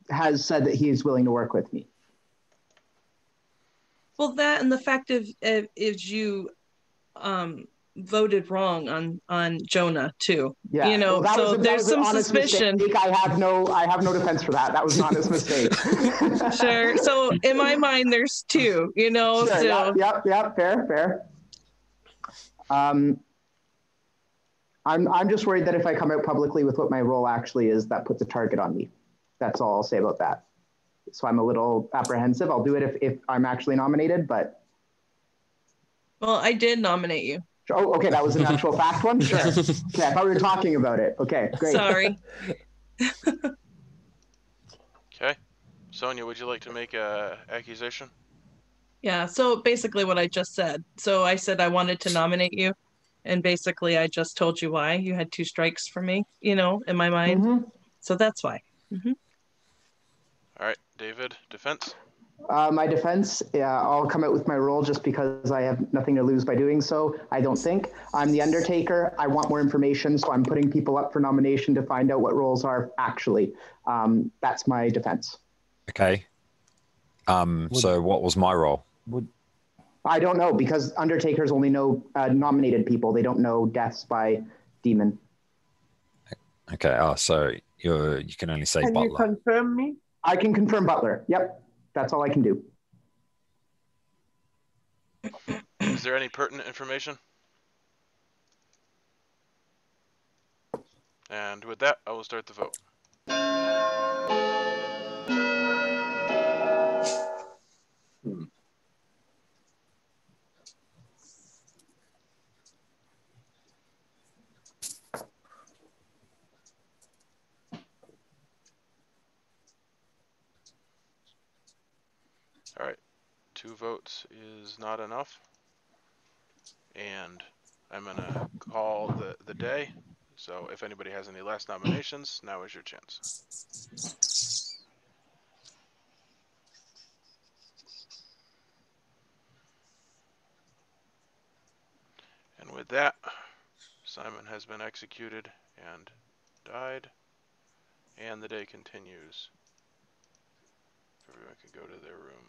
has said that he is willing to work with me. Well, that and the fact of if you voted wrong on Jonah too. Yeah, you know, so there's some suspicion. Mistake. I have no defense for that. That was an honest mistake. Sure. So in my mind, there's two. You know. Sure, so yep. Fair. I'm just worried that if I come out publicly with what my role actually is, that puts a target on me. That's all I'll say about that. So I'm a little apprehensive. I'll do it if I'm actually nominated, but Well, I did nominate you. Oh, okay, that was an actual fact one? Sure. Okay, I thought we were talking about it. Okay, great. Sorry. Okay. Sonia, would you like to make a accusation? Yeah, so basically what I just said. So I said I wanted to nominate you, and basically I just told you why. You had 2 strikes for me, in my mind. So that's why. All right, David, defense. My defense, I'll come out with my role just because I have nothing to lose by doing so. I don't think. I'm the Undertaker. I want more information, so I'm putting people up for nomination to find out what roles are actually. That's my defense. Okay. So what was my role? I don't know because Undertakers only know nominated people. They don't know deaths by demon. Okay. Oh, so you can only say Can you butler. confirm me? I can confirm butler. Yep, that's all I can do. Is there any pertinent information? And with that, I will start the vote. All right, 2 votes is not enough. And I'm going to call the day. So if anybody has any last nominations, now is your chance. And with that, Simon has been executed and died, and the day continues. Everyone can go to their room.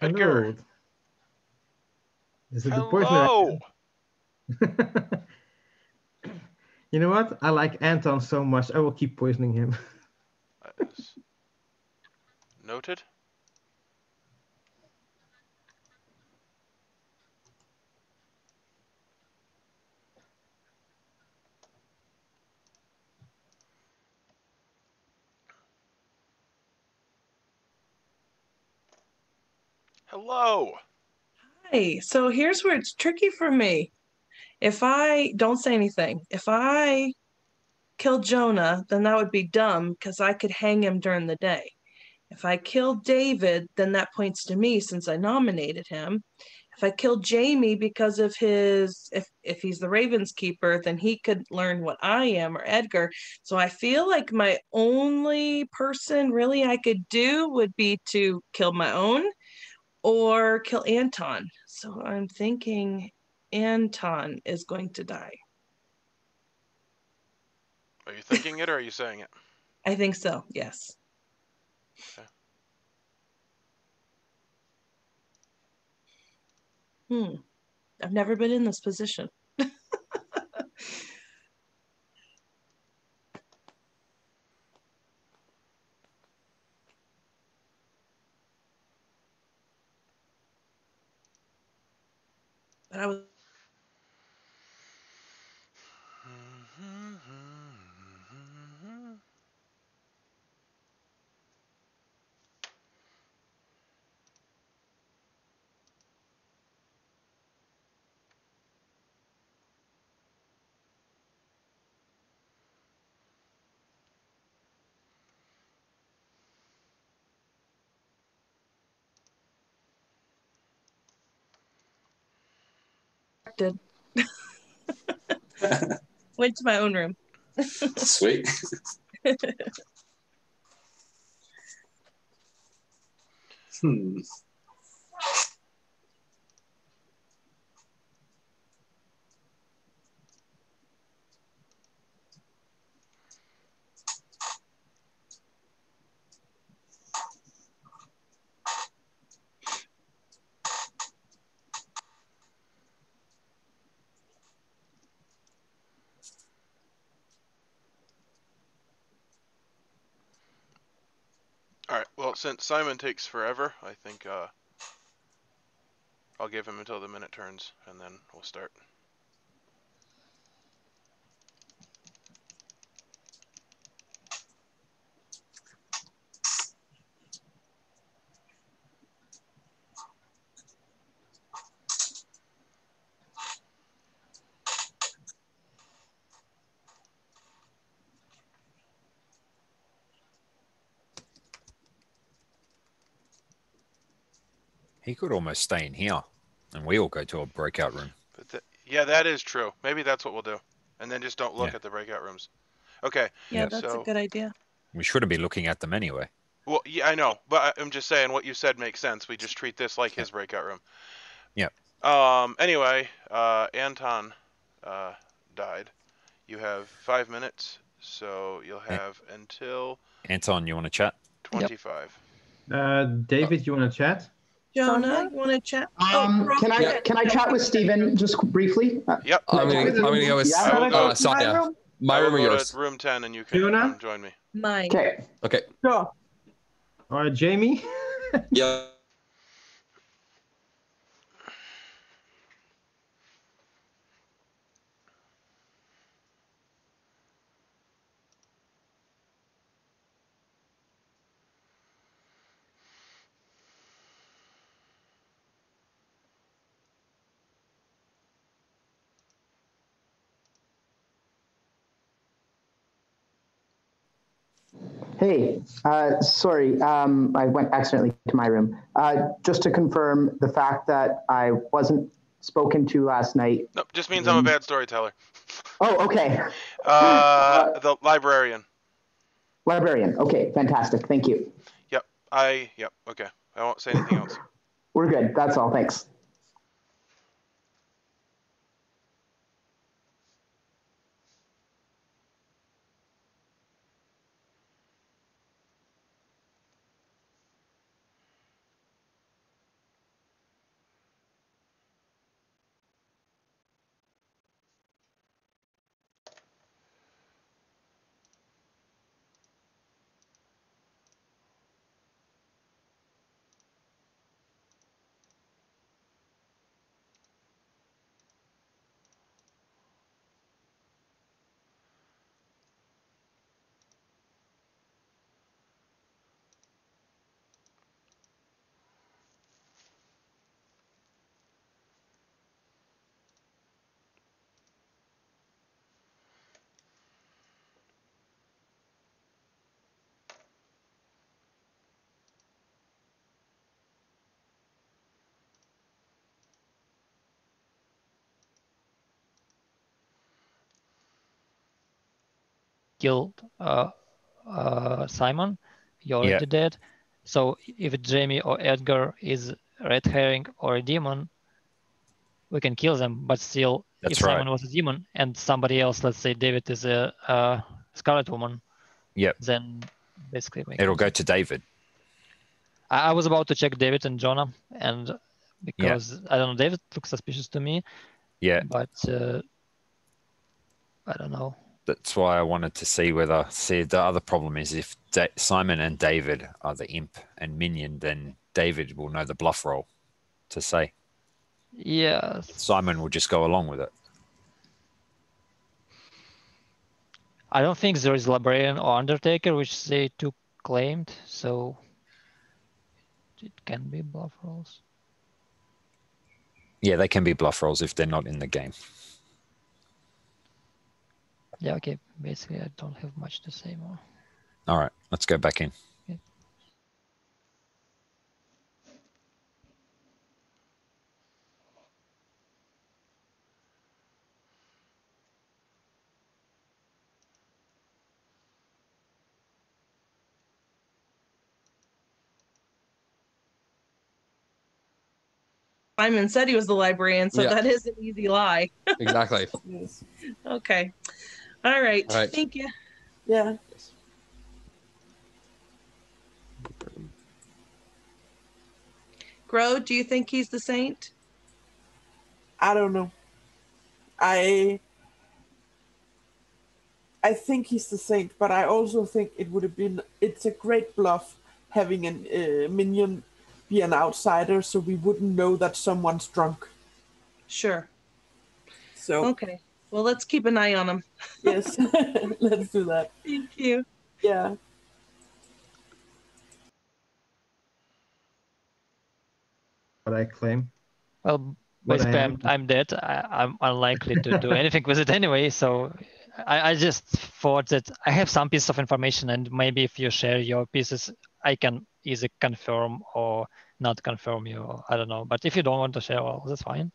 Edgar. Hello. Is it the Hello. poison? You know what? I like Anton so much. I will keep poisoning him. Noted. Hello. Hi. So here's where it's tricky for me. If I don't say anything, if I kill Jonah, then that would be dumb because I could hang him during the day. If I kill David, then that points to me since I nominated him. If I kill Jamie because of if he's the Ravenskeeper, then he could learn what I am, or Edgar. So I feel like my only person really I could do would be to kill my own or kill Anton. So I'm thinking Anton is going to die. Are you thinking it or are you saying it? I think so, yes. Okay. I've never been in this position. But I was did. Went to my own room. Sweet. All right. Well, since Simon takes forever, I think I'll give him until the minute turns, and then we'll start. He could almost stay in here, and we all go to a breakout room. But yeah, that is true. Maybe that's what we'll do, and then just don't look Yeah. at the breakout rooms. Okay. Yeah, Yep. that's a So, good idea. We shouldn't be looking at them anyway. well, yeah, I know, but I'm just saying what you said makes sense. We just treat this like his breakout room. Yep. Anyway, Anton died. You have 5 minutes, so you'll have until Anton, you want to chat? 25. David, you want to chat? Jonah, you want to chat? Can I chat with Steven just briefly? Yep. I'm gonna go with I will go Sonia. My I will room or go yours? to room 10, and you can Fiona? come join me. Mine. Okay. Okay. Sure. All right, Jamie. Yeah. Hey, sorry, I went accidentally to my room. Just to confirm the fact that I wasn't spoken to last night. Nope, just means I'm a bad storyteller. Oh, okay. The librarian. Librarian. Okay, fantastic. Thank you. Yep. Yep. Okay. I won't say anything else. We're good. That's all. Thanks. Killed Simon. You're already dead. So if Jamie or Edgar is red herring or a demon, we can kill them. But still, That's if Simon right. was a demon and somebody else, let's say David is a Scarlet Woman, Yep. then basically we It'll can go to David. I was about to check David and Jonah, and because I don't know, David looks suspicious to me. Yeah. But I don't know. That's why I wanted to see whether. See, the other problem is if Simon and David are the imp and minion, then David will know the bluff roll to say. Yes. Simon will just go along with it. I don't think there is Librarian or Undertaker, which they took claimed, so it can be bluff rolls. Yeah, they can be bluff rolls if they're not in the game. Yeah, okay. Basically, I don't have much to say more. All right, let's go back in. Okay. Simon said he was the librarian, so that is an easy lie. Exactly. Okay. All right. All right. Thank you. Yeah. Gro, do you think he's the saint? I don't know. I think he's the saint, but I also think it would have been. It's a great bluff having a minion be an outsider, so we wouldn't know that someone's drunk. Sure. So Okay. Well, let's keep an eye on him. yes, let's do that. Thank you. Yeah. What I claim. Well, What I basically, am. I'm dead. I'm unlikely to do anything with it anyway. So I just thought that I have some pieces of information, and maybe if you share your pieces, I can either confirm or not confirm you. Or I don't know. But if you don't want to share, well, that's fine.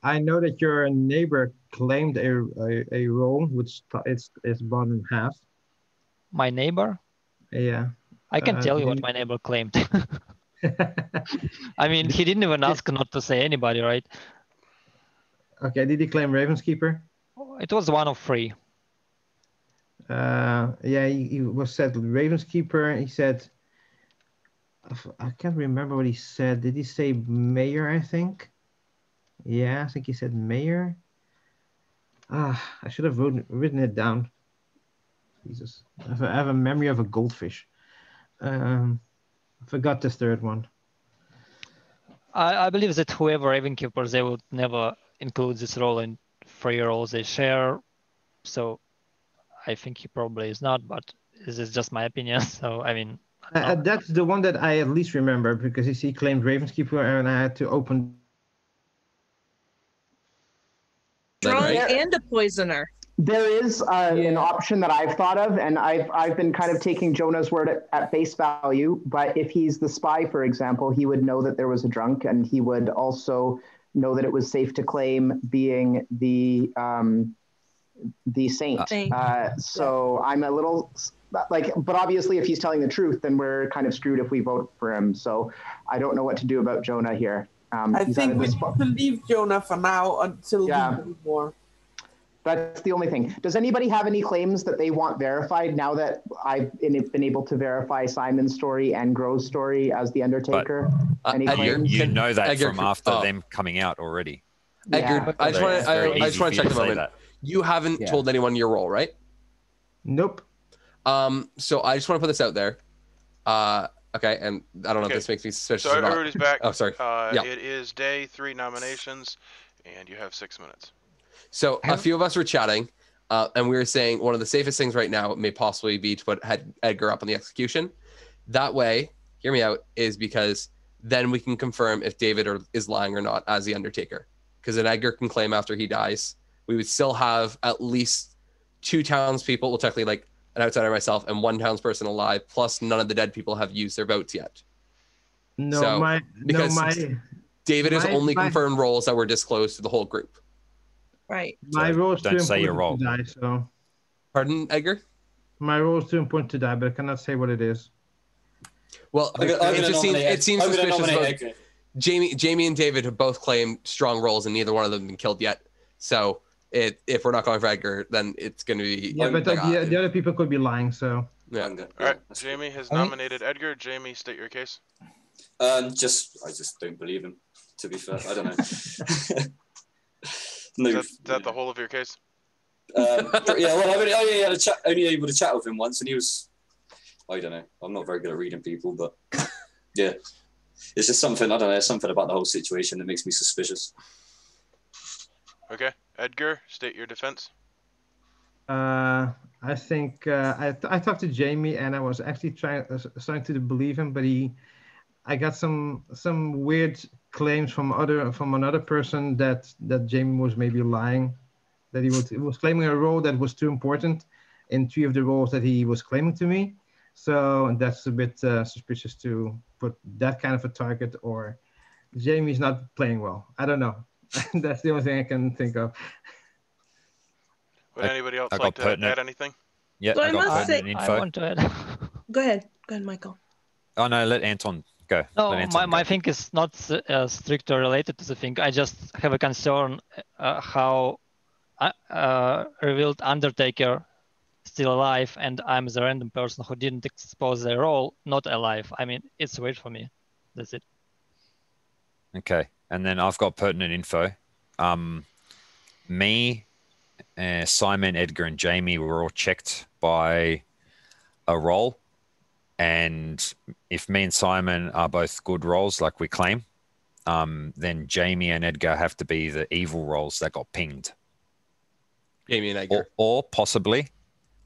I know that your neighbor claimed a role, which it's bought in half. My neighbor? Yeah. I can tell you what my neighbor claimed. I mean, he didn't even ask not to say anybody, right? Okay, did he claim Ravenskeeper? It was one of three. Yeah, he was said Ravenskeeper. He said, I can't remember what he said. Did he say Mayor, I think? Yeah, I think he said Mayor. I should have written it down. Jesus, I have a memory of a goldfish. I forgot the third one. I believe that whoever Ravenkeeper, they would never include this role in three roles they share. So I think he probably is not, but this is just my opinion. So, I mean, that's the one that I at least remember because he claimed Ravenskeeper and I had to open. Drunk Right? and a poisoner. There is an option that I've thought of, and I've been kind of taking Jonah's word at face value. But if he's the spy, for example, he would know that there was a drunk, and he would also know that it was safe to claim being the saint. So I'm a little like, but obviously, if he's telling the truth, then we're kind of screwed if we vote for him. So I don't know what to do about Jonah here. I think we need to leave Jonah for now until we know more. That's the only thing. Does anybody have any claims that they want verified now that I've been able to verify Simon's story and Gro's story as the Undertaker? Any claims? You know that Edgar, from after them coming out already. Edgar, I just want to check the moment. You haven't told anyone your role, right? Nope. So I just want to put this out there. Okay, and I don't know if this makes me suspicious So or not. everybody's back. Oh, sorry. It is day 3 nominations, and you have 6 minutes. So a few of us were chatting, and we were saying one of the safest things right now may possibly be to put Edgar up on the execution. That way, hear me out, is because then we can confirm if David is lying or not as the Undertaker. Because then Edgar can claim after he dies. We would still have at least 2 townspeople, well, technically like an outsider, myself, and 1 townsperson alive, plus none of the dead people have used their votes yet. David has only confirmed roles that were disclosed to the whole group. Right. My role is don't say your role. To die, so. Pardon, Edgar? My role is too important to die, but I cannot say what it is. Well, it seems suspicious. Jamie and David have both claimed strong roles, and neither one of them have been killed yet. So if we're not going for Edgar, then it's going to be... Yeah, but the other people could be lying, so... Yeah. All right, Jamie has nominated Edgar. Jamie, state your case. I just don't believe him, to be fair. I don't know. No, is that the whole of your case? Well, I only able to chat with him once, and he was, I don't know, I'm not very good at reading people, but yeah, it's just something, I don't know, something about the whole situation that makes me suspicious. Okay, Edgar, state your defense. I think I talked to Jamie, and I was actually starting to believe him, but I got some weird claims from another person that Jamie was maybe lying, that he was claiming a role that was too important in 3 of the roles that he was claiming to me. So that's a bit suspicious to put that kind of a target, or Jamie's not playing well. I don't know. That's the only thing I can think of. Would anybody else like to add anything? Yeah, So I must say, info. I want to add. Go ahead, Michael. Oh no, let Anton go. No, my thing is not strictly related to the thing. I just have a concern how revealed Undertaker still alive, and I'm the random person who didn't expose their role not alive. I mean, it's weird for me. That's it. Okay, and then I've got pertinent info. Me, Simon, Edgar, and Jamie were all checked by a role. And if me and Simon are both good rolls, like we claim, then Jamie and Edgar have to be the evil rolls that got pinged. Jamie and Edgar. Or possibly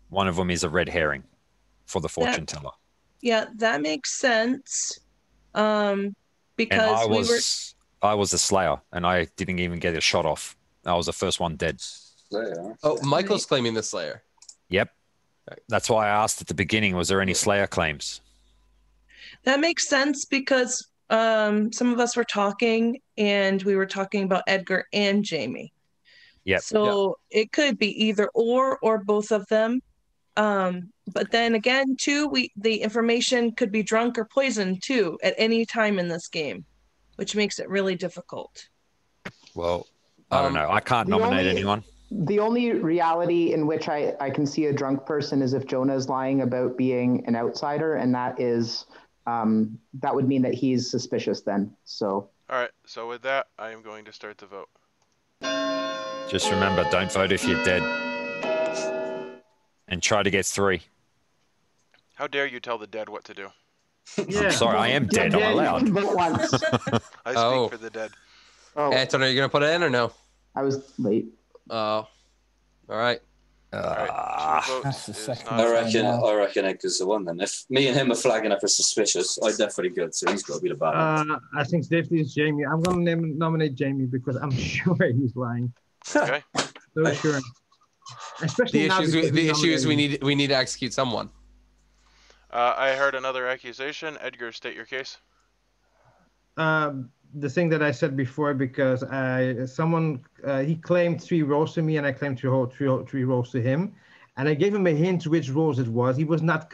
one of them is a red herring for the fortune teller. Yeah, that makes sense. Because I was a slayer, and I didn't even get a shot off. I was the first one dead. Slayer. Oh, Michael's claiming the Slayer. Yep. That's why I asked at the beginning, was there any Slayer claims? That makes sense because some of us were talking, and we were talking about Edgar and Jamie. Yep. So it could be either or both of them. But then again, too, the information could be drunk or poisoned too at any time in this game, which makes it really difficult. Well, I don't know. I can't nominate anyone. The only reality in which I can see a drunk person is if Jonah is lying about being an outsider, and that is that would mean that he's suspicious then. So. All right. So with that, I am going to start the vote. Just remember, don't vote if you're dead. And try to get 3. How dare you tell the dead what to do? Yeah. I'm sorry, I am dead. I'm allowed. Vote once. I speak for the dead. Oh, Anton, are you going to put it in or no? I was late. Oh. All right. All right. 2 votes That's the is second not- I reckon Edgar's the one then. If me and him are flagging up as suspicious, I definitely good. So he's got to be the bad one. I think definitely it's Jamie. I'm going to nominate Jamie because I'm sure he's lying. Okay. So sure. Especially The issue is we need to execute someone. I heard another accusation. Edgar, state your case. The thing that I said before, because he claimed 3 roles to me and I claimed 3 roles to him, and I gave him a hint which roles it was. He was not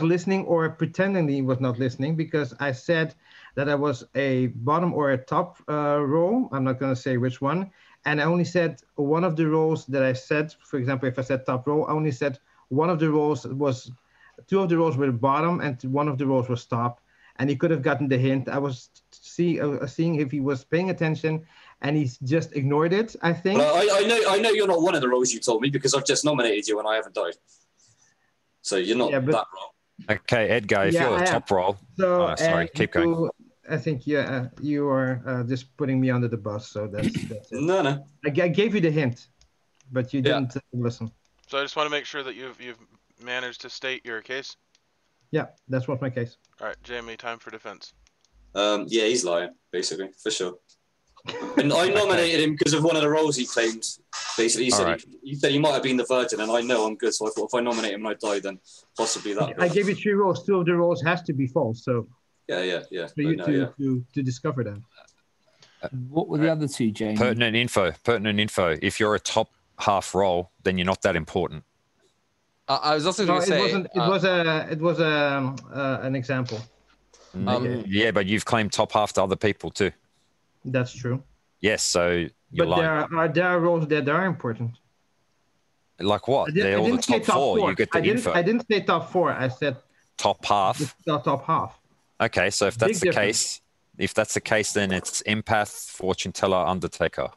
listening or pretending that he was not listening, because I said that I was a bottom or a top role. I'm not going to say which one. And I only said one of the roles that I said. For example, if I said top role, I only said one of the roles was, 2 of the roles were bottom and 1 of the roles was top. And he could have gotten the hint. I was seeing if he was paying attention, and he just ignored it, I think. Well, I know you're not one of the roles you told me, because I've just nominated you and I haven't died. So you're not that role. Okay, Edgar, if you're the top role. So, sorry, keep going. I think you are just putting me under the bus. So that's it. No. I gave you the hint, but you didn't listen. So I just want to make sure that you've managed to state your case. Yeah, that's what my case. All right, Jamie, time for defense. Yeah, he's lying, basically, for sure. And I nominated him because of one of the roles he claimed. Basically, he said he might have been the virgin, and I know I'm good, so I thought if I nominate him and I die, then possibly that. I gave you 3 roles. 2 of the roles has to be false. So yeah. For you to discover that. What were the other 2, Jamie? Pertinent info. If you're a top half role, then you're not that important. I was also going to say it was an example. Yeah, but you've claimed top half to other people too. That's true. Yes, so you're lying. There are roles that are important. Like what? They're all the top 4. You get the info. I didn't say top 4. I said top half. Top half. Okay, so if that's the case, then it's Empath, Fortune Teller, Undertaker.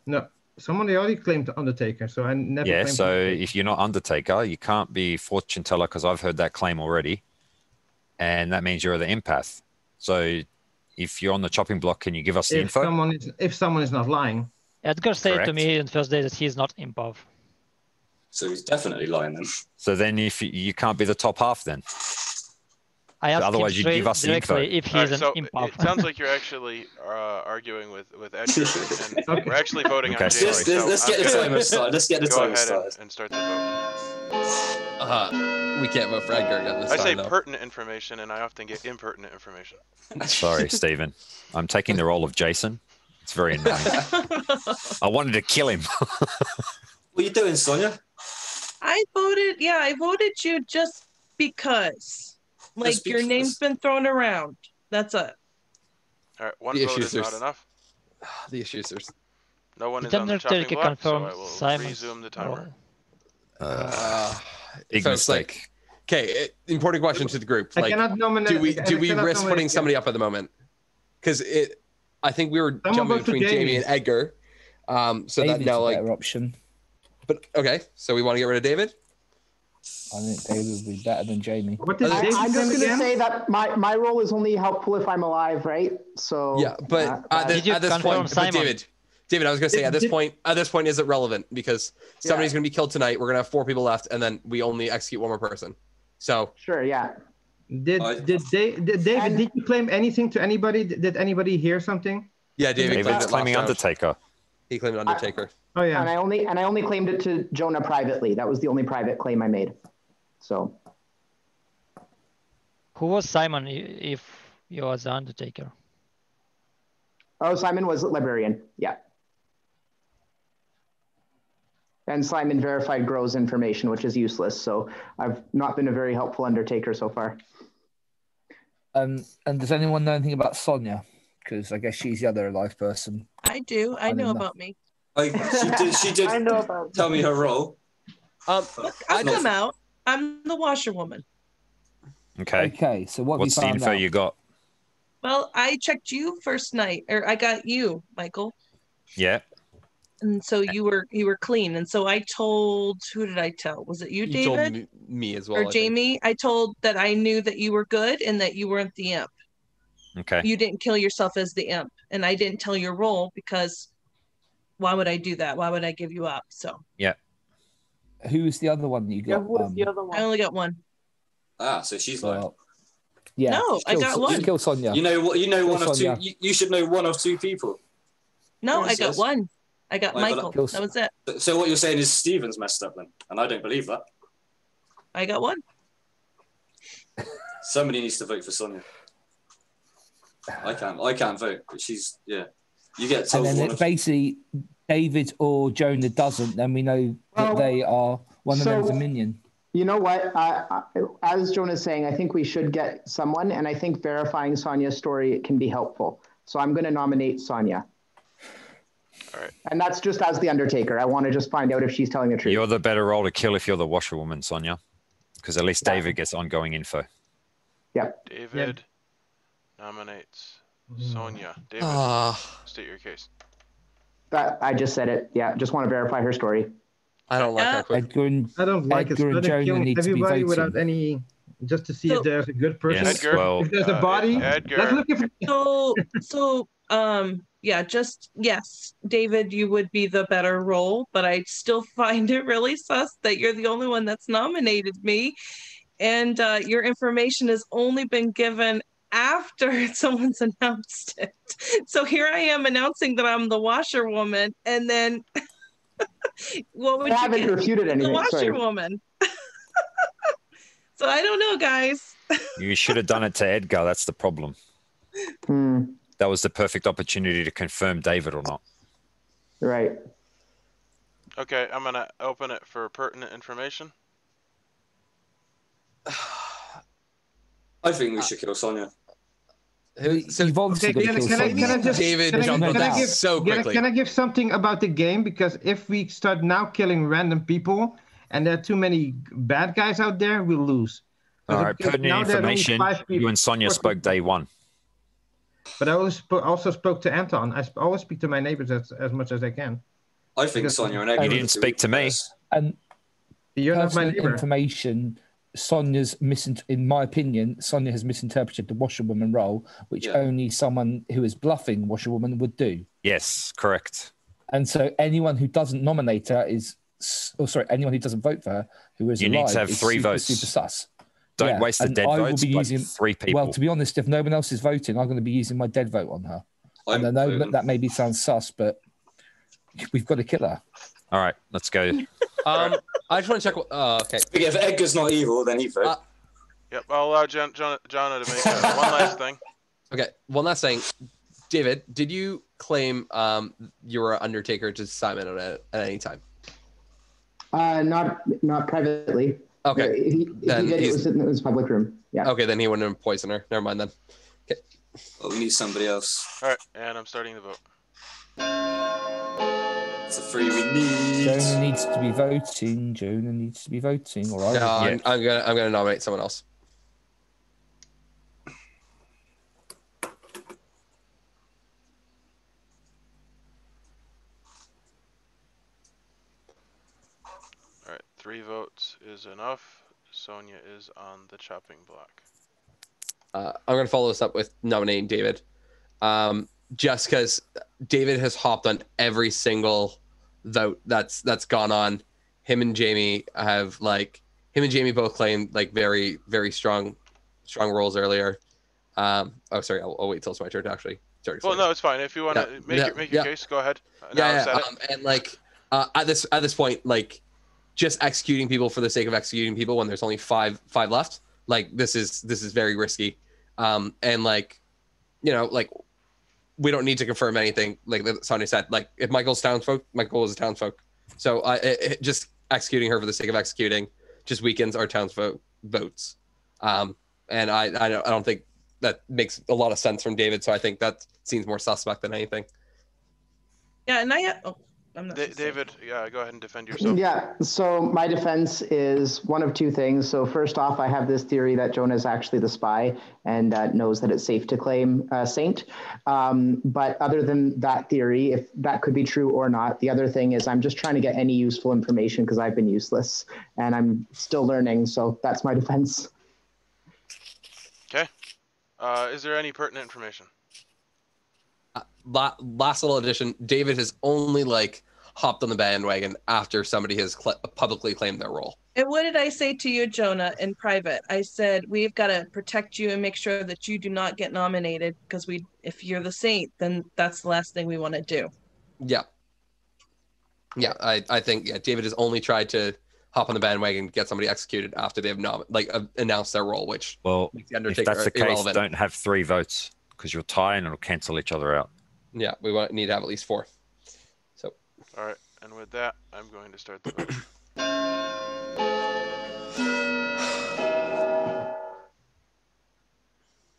No, somebody already claimed Undertaker, so I never. Yeah, so if you're not Undertaker, you can't be Fortune Teller, because I've heard that claim already, and that means you're the Empath. So if you're on the chopping block, can you give us the info? If someone is not lying. Edgar said to me in the first day that he's not Empath. So he's definitely lying then. So then if you can't be the top half then. I asked otherwise him you'd straight give us the info. directly if he's an Empath. It sounds like you're actually arguing with Edgar, and we're actually voting on Jamie. Let's get the timer started. Let's get the timer started. Go ahead and start the vote. We can't vote for Edgar again this time. I say pertinent information, and I often get impertinent information. Sorry, Stephen. I'm taking the role of Jason. It's very annoying. I wanted to kill him. What are you doing, Sonia? I voted you just because. Like, your name's been thrown around. That's it. All right, one vote is not enough. The issues there's no one is on the chopping block, so I will resume the timer. Big mistake. Okay, important question to the group. I cannot nominate. Do we risk putting somebody up at the moment? Because I think we were jumping between Jamie and Edgar. So David's that now a better option. But okay, so we want to get rid of David. I think David would be better than Jamie. What did I'm David just claim going to again? say that my role is only helpful if I'm alive, right? So Yeah, but at Did you this confirm point, Simon? David, I was gonna say at this point, is it relevant because somebody's Yeah. gonna be killed tonight. We're gonna have 4 people left, and then we only execute 1 more person. So sure, yeah. David, did you claim anything to anybody? Did anybody hear something? yeah, David claimed David's it claiming last round. Undertaker. He claimed Undertaker. Oh yeah. And I only claimed it to Jonah privately. That was the only private claim I made. So Who was Simon if he was the Undertaker? Simon was Librarian, yeah. And Simon verified Gro's information, which is useless. So I've not been a very helpful Undertaker so far. And does anyone know anything about Sonia? Because I guess she's the other alive person. I do. I know about me. She did I know about tell me her role. Look, I've come out. I'm the washerwoman. Okay. Okay, so what What's have the you found info out? you got? Well, I checked you first night, or I got you, Michael. Yeah. And so you were clean. And so I told, who did I tell? Was it you, You David? told me as well. Or I think. Jamie? I told that I knew that you were good and that you weren't the imp. Okay. You didn't kill yourself as the imp. And I didn't tell your role because why would I do that? Why would I give you up? So Yeah. Who's the other one you Yeah, got? who was the other I one? only got one. Ah, so she's like, yeah. No, I got one. Kill Sonia. you know what? You know Kill one of Sonia. two. You should know one of 2 people. No, I Yes, got yes. one. I got Right, Michael. Kill- That was it. So what you're saying is Steven's messed up then, and I don't believe that. I got one. Somebody needs to vote for Sonia. I can't vote, but she's You get And told then one if of basically David or Jonah doesn't, then we know that they are one of them's a minion. You know what? As Jonah's saying, I think we should get someone, and I think verifying Sonia's story can be helpful. So I'm going to nominate Sonia. All right. And that's just as the Undertaker. I want to just find out if she's telling the truth. You're the better role to kill if you're the washerwoman, Sonia. Because at least David gets ongoing info. Yep. David nominates Sonia. David, state your case. That I just said it. Yeah, just want to verify her story. I don't like that quick. I don't like Edgar and it. Jonah Killing need to be everybody voting. without any, just to see if there's a good person. Yes, Edgar, well, If there's a body, Edgar. let's look if. Yeah, just yes, David, you would be the better role, but I still find it really sus that you're the only one that's nominated me, and your information has only been given after someone's announced it. So here I am announcing that I'm the washerwoman, and then what would I haven't you get? refuted The anything. Sorry. washerwoman. So I don't know, guys. You should have done it to Edgar. That's the problem. That was the perfect opportunity to confirm David or not. Right. Okay, I'm gonna open it for pertinent information. I think we should kill Sonia. You've obviously got to kill Sonia. David jumped on that so quickly. Can I give something about the game? Because if we start now killing random people and there are too many bad guys out there, we'll lose. All right, pertinent information. You and Sonia spoke day one. But I also spoke to Anton. I always speak to my neighbors as much as I can. I think Sonia and Edgar. You didn't speak to me. And you're not my neighbor. Information. Sonia's in my opinion, Sonia has misinterpreted the washerwoman role, which only someone who is bluffing washerwoman would do. Yes, correct. And so anyone who doesn't nominate her anyone who doesn't vote for her, who is you alive, need to have is 3 super, votes. super sus. Don't waste the and dead I will votes. be using 3 people. Well, to be honest, if no one else is voting, I'm going to be using my dead vote on her. I'm and I know voting. that maybe sounds sus, but we've got to kill her. All right, let's go. I just want to check. Okay. If Edgar's not evil, then he vote. Yep, I'll allow Jonna to make one last thing. Okay, one last thing. David, did you claim you were Undertaker to Simon at any time? Not privately. Okay. He did. It was in his public room. Yeah. Okay, then he wouldn't have poisoned her. Never mind then. Okay. Oh, we need somebody else. All right, and I'm starting the vote. It's a 3 we need. Jonah needs to be voting. Jonah needs to be voting. All right. No, I'm gonna nominate someone else. All right, 3 3 votes is enough. Sonia is on the chopping block. I'm going to follow this up with nominating David. Just because David has hopped on every single vote that's gone on. Him and Jamie both claimed like very, very strong roles earlier. Sorry, I'll wait till it's my turn to actually start. Well, no, it's fine. If you want to make your case, go ahead. And like at this point, like just executing people for the sake of executing people when there's only five left, like this is very risky. And like, you know, like we don't need to confirm anything. Like Sonia said, like if Michael's Townsfolk, Michael is a Townsfolk. So just executing her for the sake of executing just weakens our Townsfolk votes. And I don't think that makes a lot of sense from David. So I think that seems more suspect than anything. Yeah, and I'm not David, yeah, go ahead and defend yourself. Yeah, so my defense is one of two things. So first off, I have this theory that Jonah is actually the spy and knows that it's safe to claim Saint. But other than that theory, if that could be true or not, the other thing is I'm just trying to get any useful information because I've been useless and I'm still learning. So that's my defense. Okay. Is there any pertinent information? Last little addition, David has only like hopped on the bandwagon after somebody has publicly claimed their role. And what did I say to you, Jonah, in private? I said, we've got to protect you and make sure that you do not get nominated because if you're the saint, then that's the last thing we want to do. Yeah. Yeah, I think David has only tried to hop on the bandwagon and get somebody executed after they have announced their role, which makes the Undertaker if that's the case, irrelevant. don't have 3 votes because you'll tie and it'll cancel each other out. Yeah, we need to have at least 4. So. All right, and with that, I'm going to start the vote.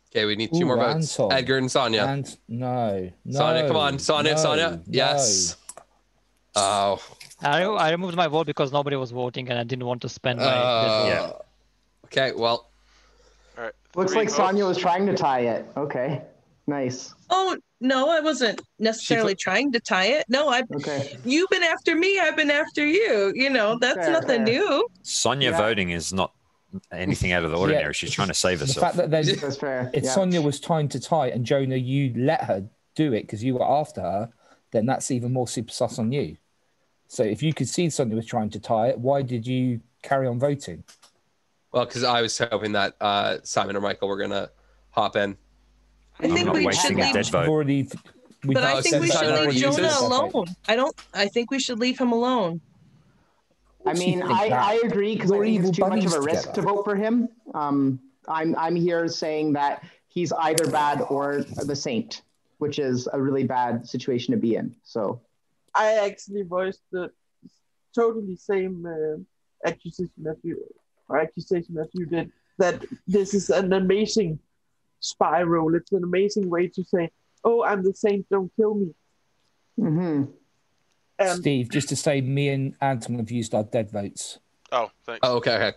Okay, we need 2 more votes. Anton. Edgar and Sonia. No. Sonia, come on. Sonia. Yes. Oh. I removed my vote because nobody was voting and I didn't want to spend my vote. Okay, well. All right. Looks like Sonia was trying to tie it. Okay, nice. Oh, no, I wasn't necessarily trying to tie it. No, you've been after me. I've been after you. You know, that's nothing new. Sonia voting is not anything out of the ordinary. She's trying to save herself. The fact that that's fair. If Sonia was trying to tie and Jonah, you let her do it because you were after her, then that's even more super sus on you. So if you could see Sonia was trying to tie it, why did you carry on voting? Well, because I was hoping that Simon or Michael were going to hop in. I think we should leave. But I think we should leave Jonah alone. I think we should leave him alone. I mean, I agree because I think it's too much of a risk to vote for him. I'm here saying that he's either bad or the saint, which is a really bad situation to be in. So I actually voiced the totally same accusation as you did, that this is an amazing spy role. It's an amazing way to say, oh, I'm the saint, don't kill me. Mm-hmm. Steve, just to say, me and Anton have used our dead votes. Oh, thanks. Oh, okay.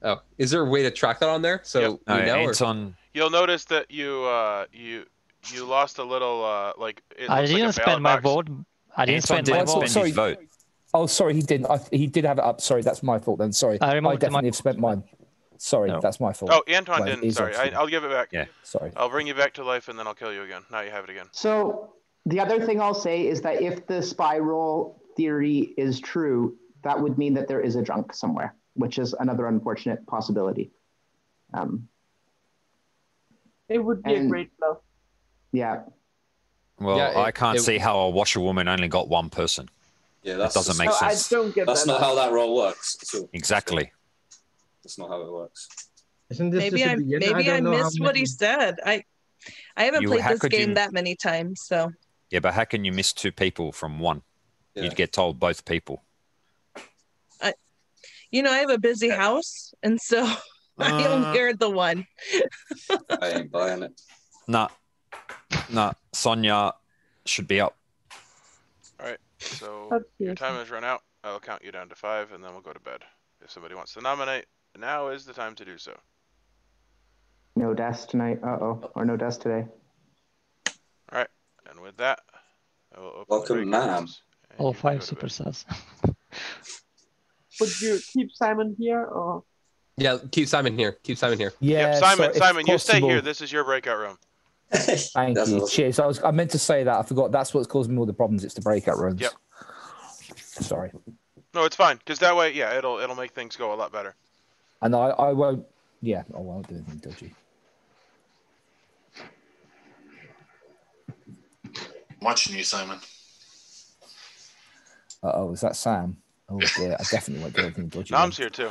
Oh, is there a way to track that on there? So we know. Anton, you'll notice that you lost a little I didn't spend my vote. I didn't spend my vote. His vote. Oh, sorry, he didn't. He did have it up. Sorry, that's my fault then. Sorry, I definitely have spent mine. Sorry, that's my fault. Oh, Anton didn't. Sorry, I'll give it back. Yeah. Sorry. I'll bring you back to life and then I'll kill you again. Now you have it again. So the other thing I'll say is that if the spy role theory is true, that would mean that there is a drunk somewhere, which is another unfortunate possibility. It would be a great bluff. Yeah. Well, I can't see how a washerwoman only got 1 person. Yeah, that doesn't make sense. I don't get that's not how that role works. Exactly. That's not how it works. Isn't this Maybe I missed what he said. I haven't played this game that many times, so. Yeah, but how can you miss 2 people from 1? Yeah. You'd get told both people. I have a busy house, and so I only heard the 1. I ain't buying it. Nah, Sonia should be up. All right, so your time has run out. I'll count you down to 5, and then we'll go to bed. If somebody wants to nominate, now is the time to do so. No deaths tonight. Or no deaths today. All right, and with that, I will open welcome, ma'am. All 5 super sus. would you keep Simon here or? Yeah, keep Simon here. Keep Simon here. Yeah, Yep, Simon, so if Simon, you stay possible- here. This is your breakout room. Thank That's you. awesome. Cheers. I meant to say that. I forgot. That's what's causing me all the problems. It's the breakout rooms. Yep. Sorry. No, it's fine, because that way, yeah, it'll make things go a lot better. And I won't. Yeah, I won't do anything dodgy. Watching you, Simon. Oh, is that Sam? Oh dear, I definitely won't do anything dodgy. Nom's then. here too.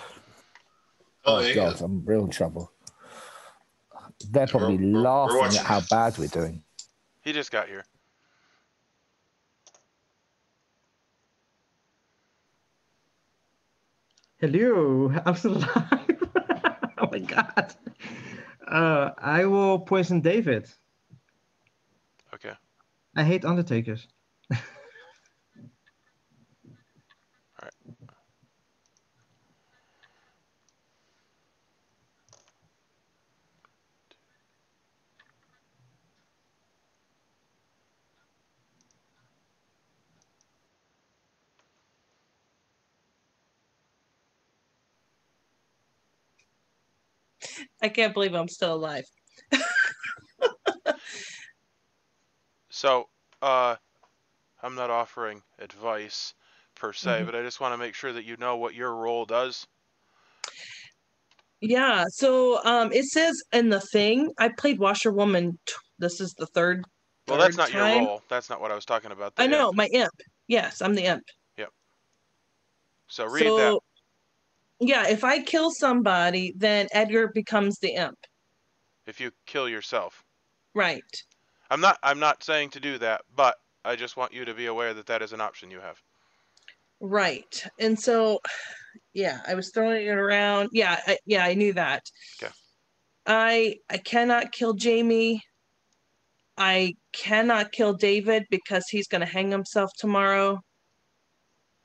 Oh, Oh yeah. God, I'm in real trouble. They're probably We're laughing watching at how you. bad we're doing. He just got here. Hello, I'm still alive. Oh my god. I will poison David. Okay. I hate Undertakers. I can't believe I'm still alive. So, I'm not offering advice per se, but I just want to make sure that you know what your role does. Yeah, so it says in the thing, I played Washerwoman. This is the third. Well, that's not time. your role. That's not what I was talking about. I know, my imp. Yes, I'm the imp. Yep. So read that. Yeah, if I kill somebody, then Edgar becomes the imp. If you kill yourself. Right. I'm not saying to do that, but I just want you to be aware that that is an option you have. Right. And so, yeah, I was throwing it around. Yeah, I knew that. Okay. I cannot kill Jamie. I cannot kill David because he's going to hang himself tomorrow.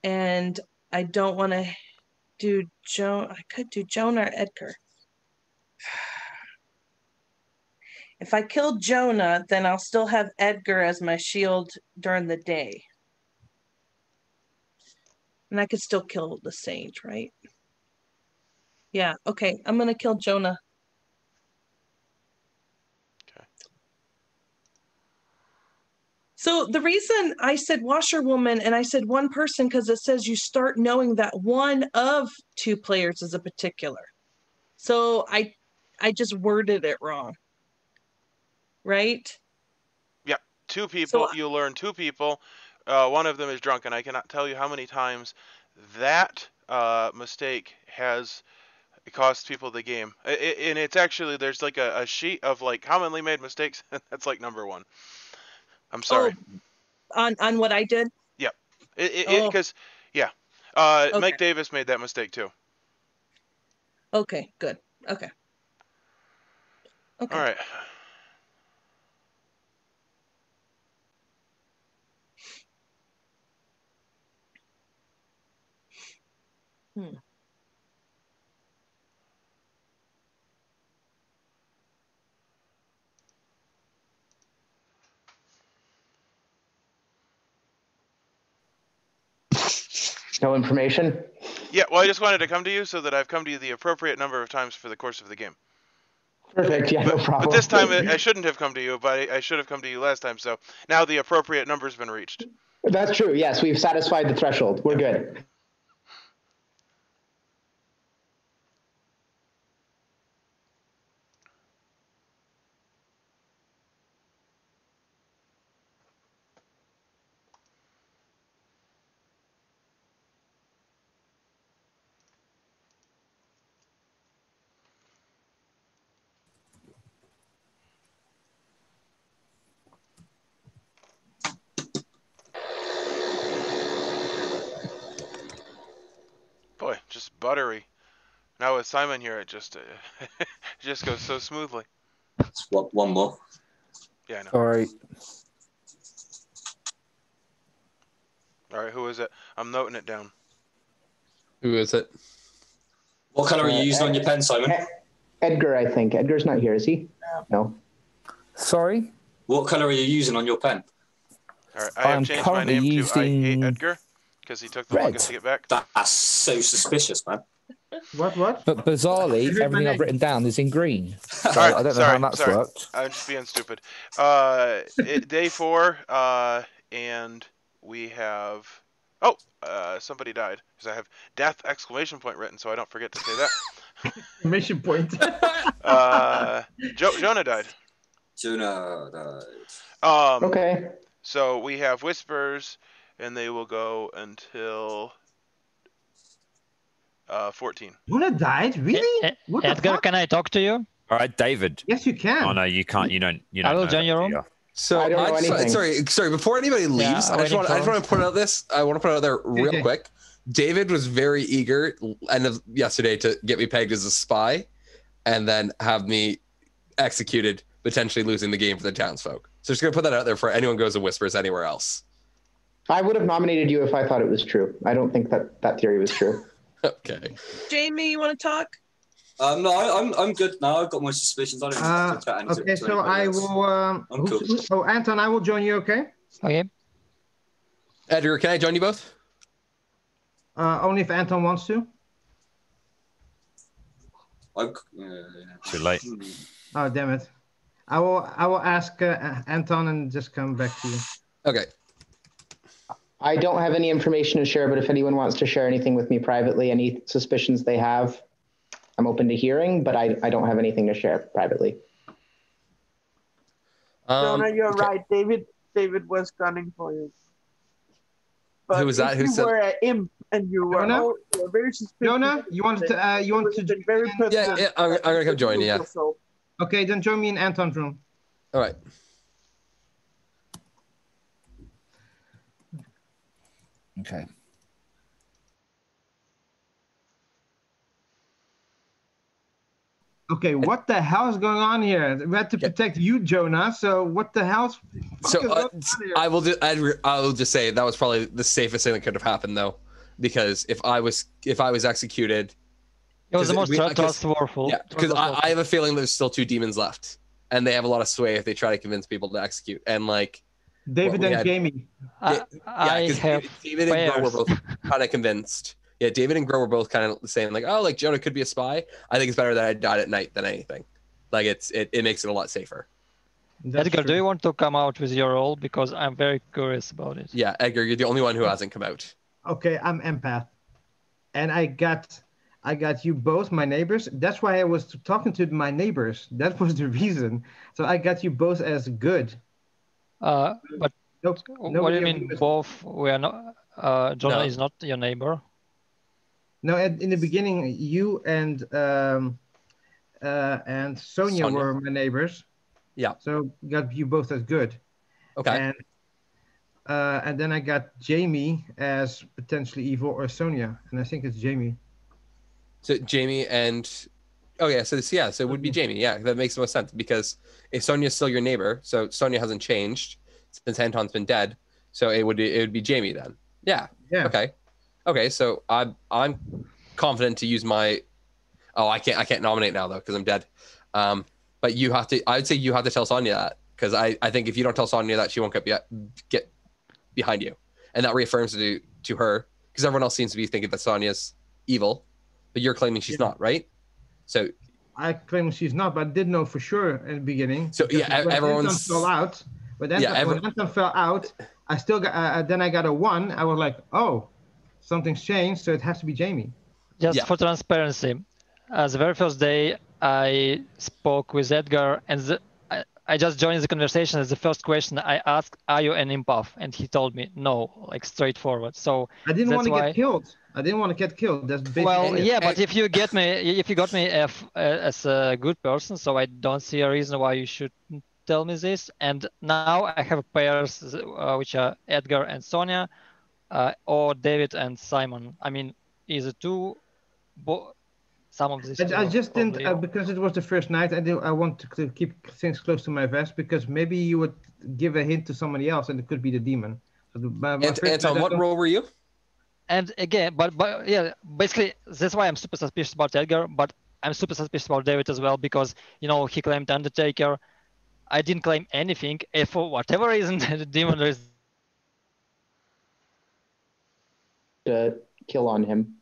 And I don't want to do Joan. I could do Joan or Edgar. If I kill Jonah, then I'll still have Edgar as my shield during the day. And I could still kill the sage, right? Yeah, okay. I'm going to kill Jonah. Okay. So the reason I said washerwoman and I said one person, because it says you start knowing that one of two players is a particular. So I just worded it wrong. Right? Yeah, two people. So, you learn two people. One of them is drunk, and I cannot tell you how many times that mistake has cost people the game. And it's actually, there's like a sheet of like commonly made mistakes, and that's like number one. I'm sorry. On what I did? Yep. Because, yeah. Okay. Mike Davis made that mistake too. Okay, good. Okay. All right. No information? Yeah, well, I just wanted to come to you so that I've come to you the appropriate number of times for the course of the game. Perfect. Yeah, no problem. But this time I shouldn't have come to you, but I should have come to you last time. So now the appropriate number's been reached. That's true. Yes, we've satisfied the threshold. We're good. Boy, just buttery. Now with Simon here, it just it just goes so smoothly. One more. Yeah, I know. All right. All right, who is it? I'm noting it down. Who is it? What colour are you using on your pen, Simon? Edgar, I think. Edgar's not here, is he? No. Sorry? What colour are you using on your pen? All right, I have changed my name to I Hate Edgar, because he took the longest to get back. That's so suspicious, man. What? But bizarrely, Here's my everything I've name. written down is in green. So All right, I don't know sorry, how that's sorry. worked. I'm just being stupid. Day 4, and we have. Oh, somebody died because I have death exclamation point written, so I don't forget to say that. Mission point. Jonah died. Jonah died. Okay. So we have whispers, and they will go until 14. Jonah died? Really? What the Edgar, fuck? can I talk to you? All right, David. Yes, you can. Oh no, you can't. You don't. You don't. I will know join that, your do room. you? So I don't know anything. sorry. Before anybody leaves, I just want to put out this. I want to put out there real quick. David was very eager end of yesterday to get me pegged as a spy, and then have me executed, potentially losing the game for the townsfolk. So just gonna put that out there for anyone goes and whispers anywhere else. I would have nominated you if I thought it was true. I don't think that theory was true. Okay. Jamie, you want to talk? No, I'm good now. I've got my suspicions. I don't need to chat anything Okay, to so anybody I else. will. I'm cool. Oh, Anton, I will join you. Okay. Okay. Edgar, can I join you both? Only if Anton wants to. Too late. Oh, damn it! I will ask Anton and just come back to you. Okay. I don't have any information to share, but if anyone wants to share anything with me privately, any suspicions they have, I'm open to hearing, but I don't have anything to share privately. Jonah, you're right. David was gunning for you. But who was that? Who you said? were an imp and you were, you were very suspicious. Jonah, you wanted to you want to been very Yeah, I'm gonna come join you. Yeah. Okay, then join me in Anton's room. All right. Okay. Okay, what the hell is going on here? We had to protect you, Jonah. So what the hell's So I will just say that was probably the safest thing that could have happened, though, because if I was executed, it was the most trustworthy. Yeah, because I have a feeling there's still 2 demons left, and they have a lot of sway if they try to convince people to execute. And like David and Jamie. David and Grow were both kind of convinced. Yeah, David and Grow were both kind of saying like, oh, like Jonah could be a spy. I think it's better that I died at night than anything. Like it makes it a lot safer. Edgar, do you want to come out with your role? Because I'm very curious about it. Yeah, Edgar, you're the only one who hasn't come out. Okay, I'm Empath, and I got you both, my neighbors. That's why I was talking to my neighbors. That was the reason. So I got you both as good. But nope, what do you mean both? We are not. Jonah is not your neighbor. No, in the beginning, you and Sonia were my neighbors. Yeah. So got you both as good. Okay. And then I got Jamie as potentially evil, or Sonia, and I think it's Jamie. So Jamie and so it would be Jamie. Yeah, that makes the most sense because if Sonia's still your neighbor, so Sonia hasn't changed since Anton's been dead, so it would be Jamie then. Yeah. Yeah. Okay, so I'm confident to use my. Oh, I can't nominate now though because I'm dead. But you have to. I would say you have to tell Sonia that because I think if you don't tell Sonia that, she won't get behind you, and that reaffirms it to her because everyone else seems to be thinking that Sonia's evil, but you're claiming she's not, right? So I claim she's not, but I did know for sure in the beginning. So yeah, everyone's Anton fell out. But then when Anton fell out, I still got. Then I got a 1. I was like, oh. Something's changed, so it has to be Jamie. Just for transparency, the very first day I spoke with Edgar, and I just joined the conversation. As the first question I asked, "Are you an empath?" And he told me no, like straightforward. So I didn't want to get killed. I didn't want to get killed. That's basically well, yeah, but if you got me as a good person, so I don't see a reason why you should tell me this. And now I have pairs which are Edgar and Sonia. Or David and Simon. I mean, either two, some of these. I just didn't because it was the first night. I want to keep things close to my vest because maybe you would give a hint to somebody else, and it could be the demon. So Anton, what role were you? And again, but yeah, basically that's why I'm super suspicious about Edgar, but I'm super suspicious about David as well because he claimed Undertaker. I didn't claim anything. If for whatever reason the demon is. to kill on him.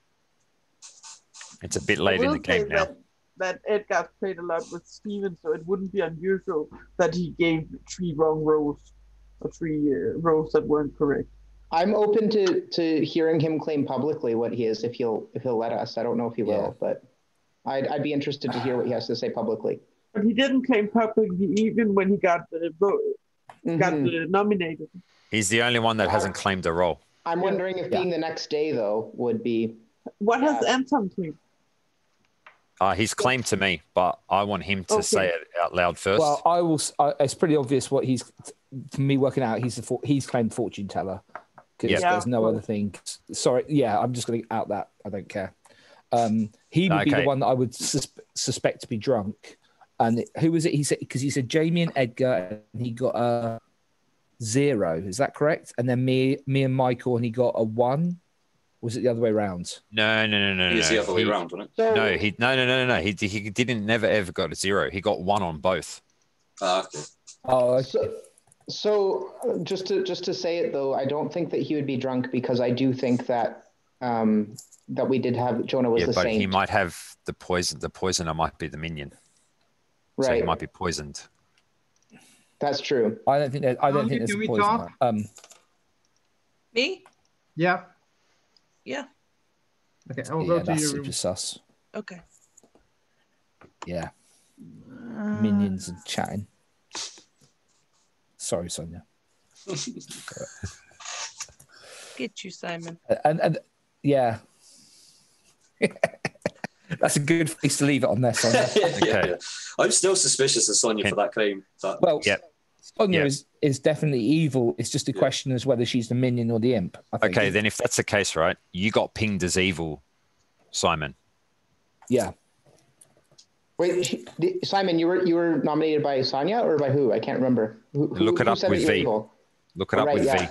It's a bit I late in will the game say now. that Edgar played a lot with Steven, so it wouldn't be unusual that he gave 3 wrong rolls or 3 rolls that weren't correct. I'm open to hearing him claim publicly what he is if he'll let us. I don't know if he will, but I'd be interested to hear what he has to say publicly. But he didn't claim publicly even when he got nominated. He's the only one that hasn't claimed a role. I'm wondering if being the next day though would be. What has Anton claimed? He's claimed to me, but I want him to say it out loud first. Well, I will. It's pretty obvious what he's. For me working out, he's claimed fortune teller because there's no other thing. Sorry, I'm just going to out that. I don't care. He would be the one that I would suspect to be drunk. And who was it? He said because he said Jamie and Edgar, and he got a 0. Is that correct? And then me and Michael, and he got a 1. Was it the other way around? No. It's the other way around, wasn't it? No. He didn't never ever got a 0. He got 1 on both. Okay. Oh, okay. So just to say it though, I don't think that he would be drunk because I do think that that we did have Jonah was the but saint. he might have the poison. The poisoner might be the minion. Right. So he might be poisoned. That's true. I don't think there's a poison. Me? Yeah. Yeah. Okay, I'll go to that's you. super sus. Okay. Yeah. Minions and chatting. Sorry, Sonia. Get you, Simon. And yeah. That's a good place to leave it on there, Sonia. Yeah. I'm still suspicious of Sonia for that claim. Well, Sonia is definitely evil. It's just a question as whether she's the minion or the imp. I think. Okay, then if that's the case, right, you got pinged as evil, Simon. Yeah. Wait, Simon, you were nominated by Sonia or by who? I can't remember. Look it up with V. Look it up with V.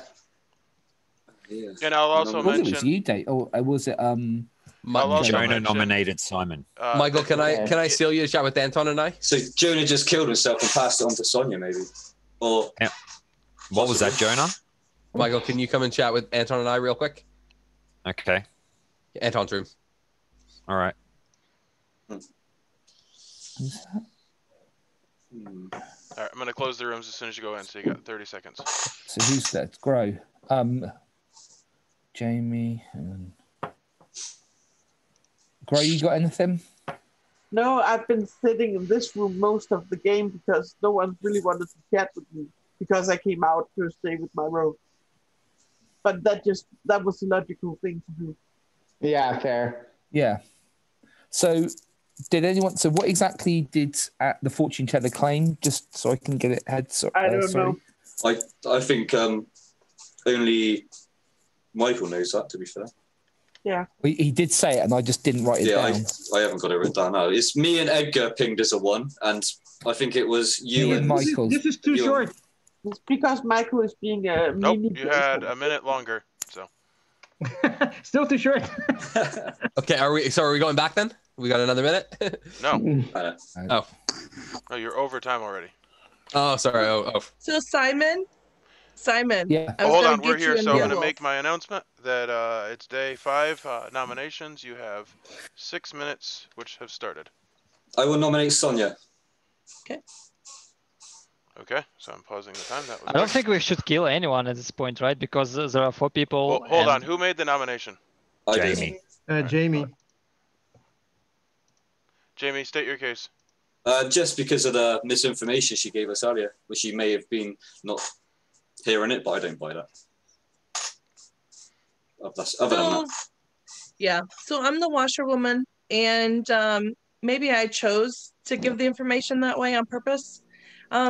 Yeah. And I'll also mention. It was you, Dave. Or was it? Jonah nominated Simon. Michael, can I steal you a chat with Anton and I? So Jonah just killed himself and passed it on to Sonia, maybe. Or what was that, Jonah? Michael, can you come and chat with Anton and I real quick? Okay. Anton's room. All right. Who's that? All right, I'm going to close the rooms as soon as you go in, so you got 30 seconds. So who's that? Grow. Jamie and Grow, you got anything? No, I've been sitting in this room most of the game because no one really wanted to chat with me because I came out to stay with my rogue. But that was a logical thing to do. Yeah, fair. Yeah. So so what exactly did the fortune teller claim? Just so I can get it head. I don't know. I think only Michael knows that, to be fair. Yeah. He did say it, and I just didn't write it down. I haven't got it written down now. It's me and Edgar pinged as a 1, and I think it was you and Michael. This is too short. It's because Michael is being a Nope, you had a minute longer, so. Still too short. Okay, are we going back then? We got another minute? No. Oh, you're over time already. Oh, sorry. Oh. So Simon. Yeah. Hold on, we're here, so I'm going to make my announcement that it's day 5 nominations. You have 6 minutes, which have started. I will nominate Sonia. Okay, so I'm pausing the time. I don't think we should kill anyone at this point, right? Because there are 4 people. Well, hold on, who made the nomination? Jamie. Jamie. Jamie, state your case. Just because of the misinformation she gave us earlier, which she may have been not hearing it, but I don't buy that. Other than that. Yeah, so I'm the washerwoman, and maybe I chose to give the information that way on purpose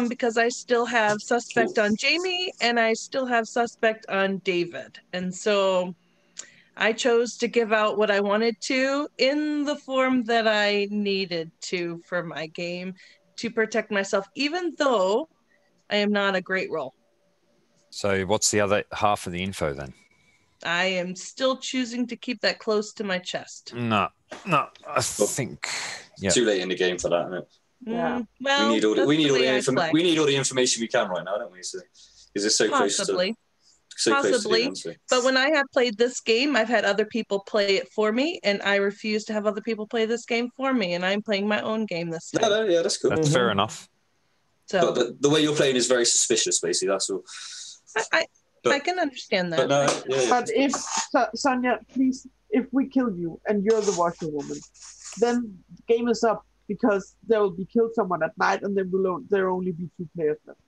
because I still have suspect on Jamie and I still have suspect on David. And so I chose to give out what I wanted to in the form that I needed to for my game to protect myself, even though I am not a great role. So what's the other half of the info then? I am still choosing to keep that close to my chest. No, I think too late in the game for that, isn't it? Yeah. Well, we need all the information we can right now, don't we? So, because it's so close so close to Possibly. the answer. But when I have played this game, I've had other people play it for me, and I refuse to have other people play this game for me, and I'm playing my own game this time. No, yeah, that's cool. That's fair enough. So But the way you're playing is very suspicious, basically. That's all. I can understand that. But no, yeah. But if Sonia, please, if we kill you and you're the washerwoman, then the game is up because there will be killed someone at night, and then there will only be 2 players left.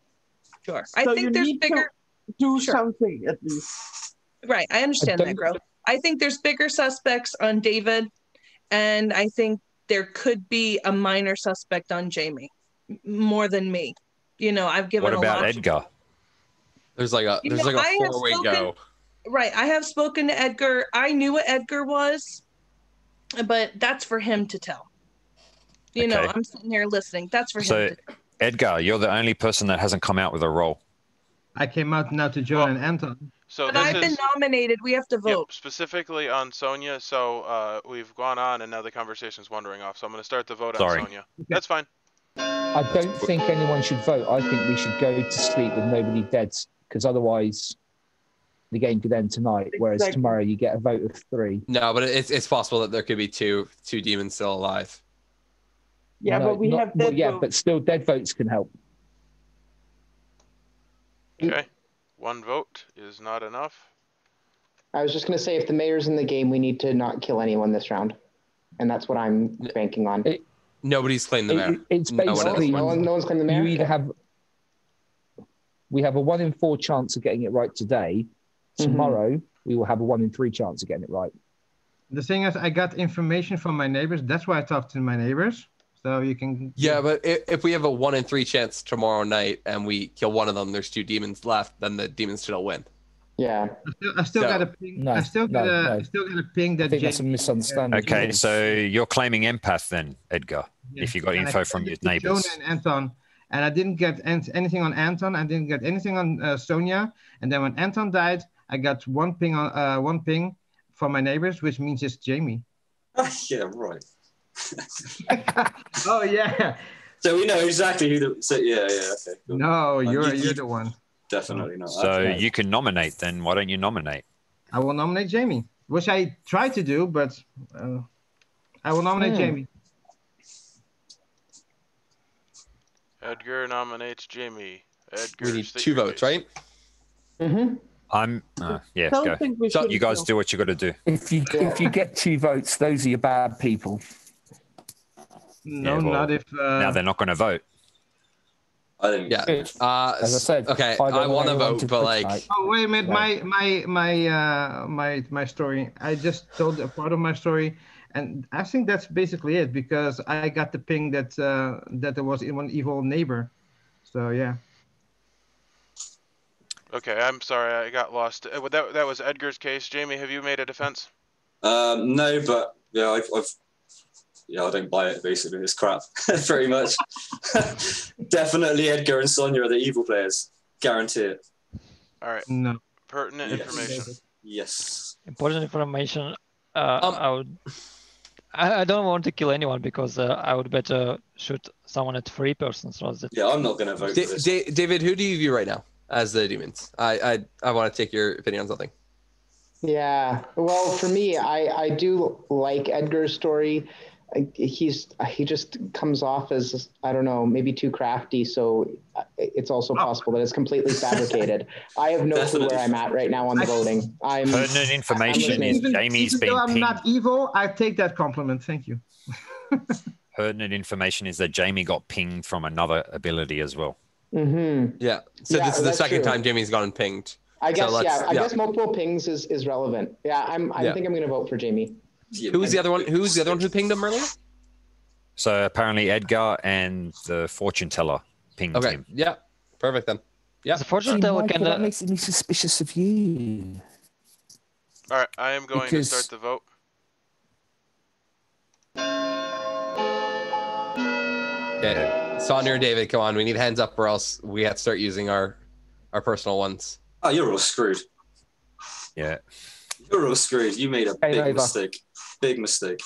Sure. So I think you there's need bigger. to do Sure. something at least. Right. I understand that, Gro. I think there's bigger suspects on David, and I think there could be a minor suspect on Jamie, more than me. You know, I've given What a about lot. Edgar? There's like a You know, I have 4-way spoken- go. Right. I have spoken to Edgar. I knew what Edgar was, but that's for him to tell. You know, Okay. I'm sitting here listening. That's for him So, to tell. Edgar, you're the only person that hasn't come out with a role. I came out now to John and Anton. So But this I've is been nominated. We have to yep, vote. specifically on Sonia. So we've gone on, and now the conversation's wandering off. So I'm going to start the vote Sorry. on Sonia. That's fine. I don't think anyone should vote. I think we should go to sleep with nobody dead, because otherwise the game could end tonight. Whereas Exactly. tomorrow you get a vote of 3. No, but it's possible that there could be two demons still alive. Yeah, No, but we not- have well, dead yeah, votes. but still, dead votes can help. Okay. 1 vote is not enough. I was just going to say, if the mayor's in the game, we need to not kill anyone this round. And that's what I'm banking on. Nobody's claimed the mayor. It's No one else. basically No one's claimed the mayor? you either Okay. have. We have a 1 in 4 chance of getting it right today. Mm-hmm. Tomorrow we will have a 1 in 3 chance of getting it right. The thing is, I got information from my neighbors. That's why I talked to my neighbors. So you can. Yeah, but if we have a 1 in 3 chance tomorrow night and we kill one of them, there's 2 demons left, then the demons still win. Yeah. I still So- got a ping. No, I still got a ping I that. think that's a Jamie- misunderstanding. Okay, so you're claiming empath then, Edgar, if you got And I info from sent your it to neighbors. Jonah and Anton, and I didn't get anything on Anton. I didn't get anything on Sonia. And then when Anton died, I got one ping from my neighbors, which means it's Jamie. Yeah, right. Oh yeah. So we know exactly who the. So yeah, okay. Cool. No, you're you- the one. Definitely not. So Okay. you can nominate then. Why don't you nominate? I will nominate Jamie, which I tried to do, but I will nominate Jamie. Edgar nominates Jamie. Edgar. We need state 2 your votes, case. right? Mm-hmm. Yeah, Don't go. think we should. You guys do what you got to do. If you get 2 votes, those are your bad people. No, Yeah, well, not if. Now they're not going to vote. I think. Yeah. As I said, Okay, I don't I want to anyone vote, but like, tonight. Oh wait a minute, my story. I just told a part of my story, and I think that's basically it because I got the ping that there was one evil neighbor. So yeah. Okay, I'm sorry, I got lost. That was Edgar's case. Jamie, have you made a defense? No, but yeah, I don't buy it. Basically, it's crap. Pretty much. Definitely, Edgar and Sonia are the evil players. Guarantee it. All right. No. Pertinent Yes. information. Yes. Important information. I don't want to kill anyone because I would better shoot someone at 3 persons rather than. Yeah, I'm not going to vote for this. David, who do you view right now as the demons? I want to take your opinion on something. Yeah. Well, for me, I do like Edgar's story. He just comes off as, I don't know, maybe too crafty. So it's also possible that it's completely fabricated. I have no clue where I'm at right now on the voting. Pertinent information is Jamie's even been though I'm pinged. not evil, I take that compliment. Thank you. Pertinent information is that Jamie got pinged from another ability as well. Mm-hmm. Yeah. So Yeah, this is the that's second true. time Jamie's gotten pinged. I guess, So let's- I guess multiple pings is relevant. Yeah, I think I'm going to vote for Jamie. Who was the other one? Who was the other one who pinged him earlier? So apparently Edgar and the fortune teller pinged Okay. him. Yeah. Perfect then. Yeah. The fortune See, teller Michael, can. that makes me suspicious of you. All right, I am going Because- to start the vote. Yeah. Sonia or David, come on. We need hands up or else we have to start using our personal ones. Oh, you're all screwed. Yeah. You're all screwed. You made a Game big over. mistake. Big mistake.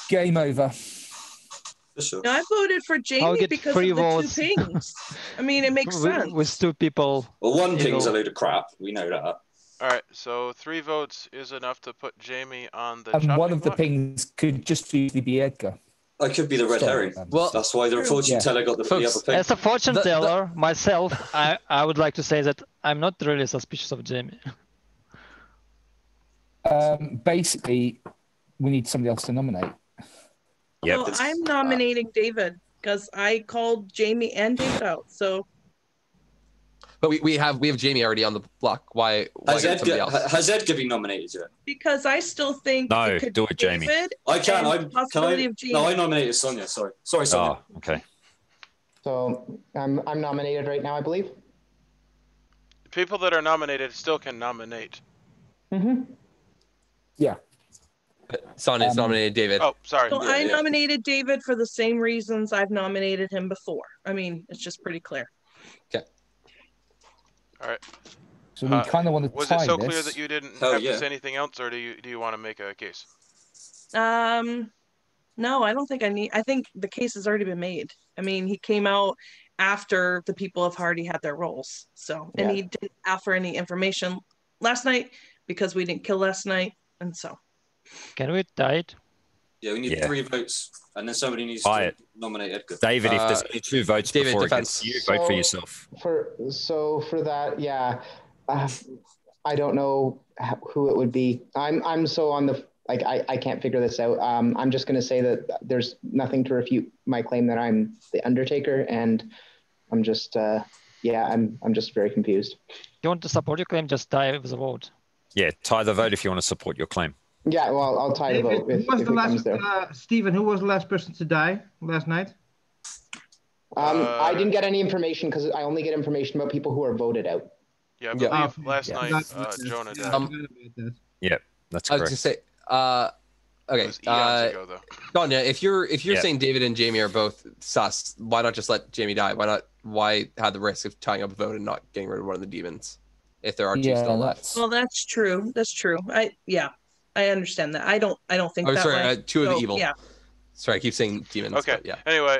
Game over. For sure. No, I voted for Jamie get because of 3 the votes. 2 pings. I mean, it makes sense. With 2 people. Well, one You ping's a know. load of crap. We know that. All right, so 3 votes is enough to put Jamie on the And chopping one of the block. pings could just easily be Edgar. I could be the red Sorry, herring. Well, That's why the True. fortune Yeah. teller got the Folks, other pig. As a fortune The- teller myself, I would like to say that I'm not really suspicious of Jamie. Basically, we need somebody else to nominate. Yep. Well, I'm nominating David because I called Jamie and David out. So But we have Jamie already on the block. Why get somebody else? Has Edgar been nominated yet? because I still think No, it could do be it, Jamie. David. I can. and possibility of Jamie. No, I nominated Sonia. Sorry, Sonia. Oh, okay. So I'm nominated right now, I believe. People that are nominated still can nominate. Mm-hmm. Yeah. Sonia's nominated David. Oh, sorry. So I nominated David for the same reasons I've nominated him before. I mean, it's just pretty clear. Okay. All right. So we kind of want to Was tie it so this. clear that you didn't Oh, have yeah. to say anything else, or do you want to make a case? No, I don't think I need. I think the case has already been made. I mean, he came out after the people have already had their roles. So, and Yeah. he didn't offer any information last night because we didn't kill last night, and so. Can we tie it? Yeah, we need Yeah. 3 votes, and then somebody needs Buy to it. nominate Edgar. David, if there's only 2 votes David, before defense. it gets to you, vote for So- yourself. For that, yeah, I don't know who it would be. I'm so on the I can't figure this out. I'm just going to say that there's nothing to refute my claim that I'm the Undertaker, and I'm just I'm just very confused. You want to support your claim? Just tie with the vote. Yeah, tie the vote if you want to support your claim. Yeah, well, I'll tie the David, vote if it comes there. Stephen, who was the last person to die last night? I didn't get any information because I only get information about people who are voted out. Yeah, I Yeah. believe last Yeah. night Jonah died. Yep, that's I was correct. just say, It okay, was eons ago, though. Sonia, if you're Yeah. saying David and Jamie are both sus, why not just let Jamie die? Why have the risk of tying up a vote and not getting rid of one of the demons if there are 2 still left? Well, that's true. That's true. I understand that. I don't think Oh, that sorry, way. 2 of the So, evil. Yeah. Sorry, I keep saying demons. Okay. But yeah. Anyway,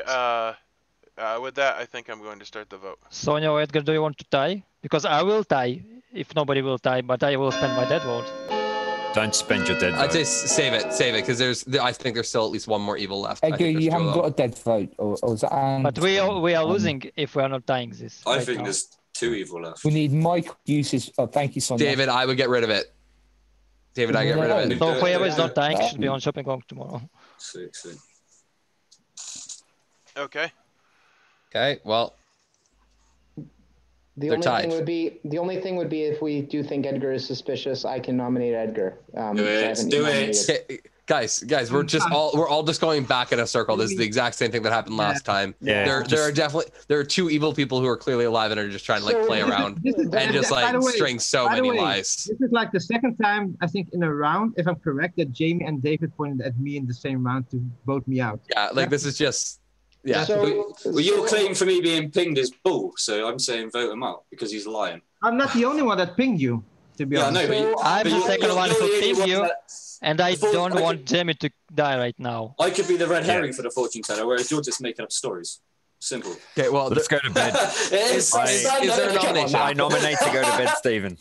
with that, I think I'm going to start the vote. Sonia or Edgar, do you want to tie? Because I will tie if nobody will tie, but I will spend my dead vote. Don't spend your dead I'd vote. say save it, because I think there's still at least 1 more evil left. I Edgar, think there's you 2 of haven't them. got a dead vote, or is that? But we are losing if we are not tying this. I right think now. there's 2 evil left. We need Mike uses. Oh, thank you, Sonia. David, I would get rid of it. David, I get rid of it. So whoever is not tying should be on shopping block tomorrow. Sweet. Okay. Okay, well, The They're only tied. thing would be if we do think Edgar is suspicious, I can nominate Edgar. Do it. okay, guys, we're all just going back in a circle. This is the exact same thing that happened last time. Yeah. There are 2 evil people who are clearly alive and are just trying to like play around and just by like the way- string so by the many way, lies. This is like the second time, I think, in a round, if I'm correct, that Jamie and David pointed at me in the same round to vote me out. Yeah, like this is just yeah. Well, your claim for me being pinged is bull, so I'm saying vote him out because he's lying. I'm not the only one that pinged you, to be Yeah, I honest. know, but I'm the you're- second one you're who the only pinged one you, that- and I Before- don't I want Jamie to die right now. I could be the red herring for the fortune teller, whereas you're just making up stories. Simple. Okay, well, Let's go to bed. is there a nomination? I nominate to go to bed, Stephen.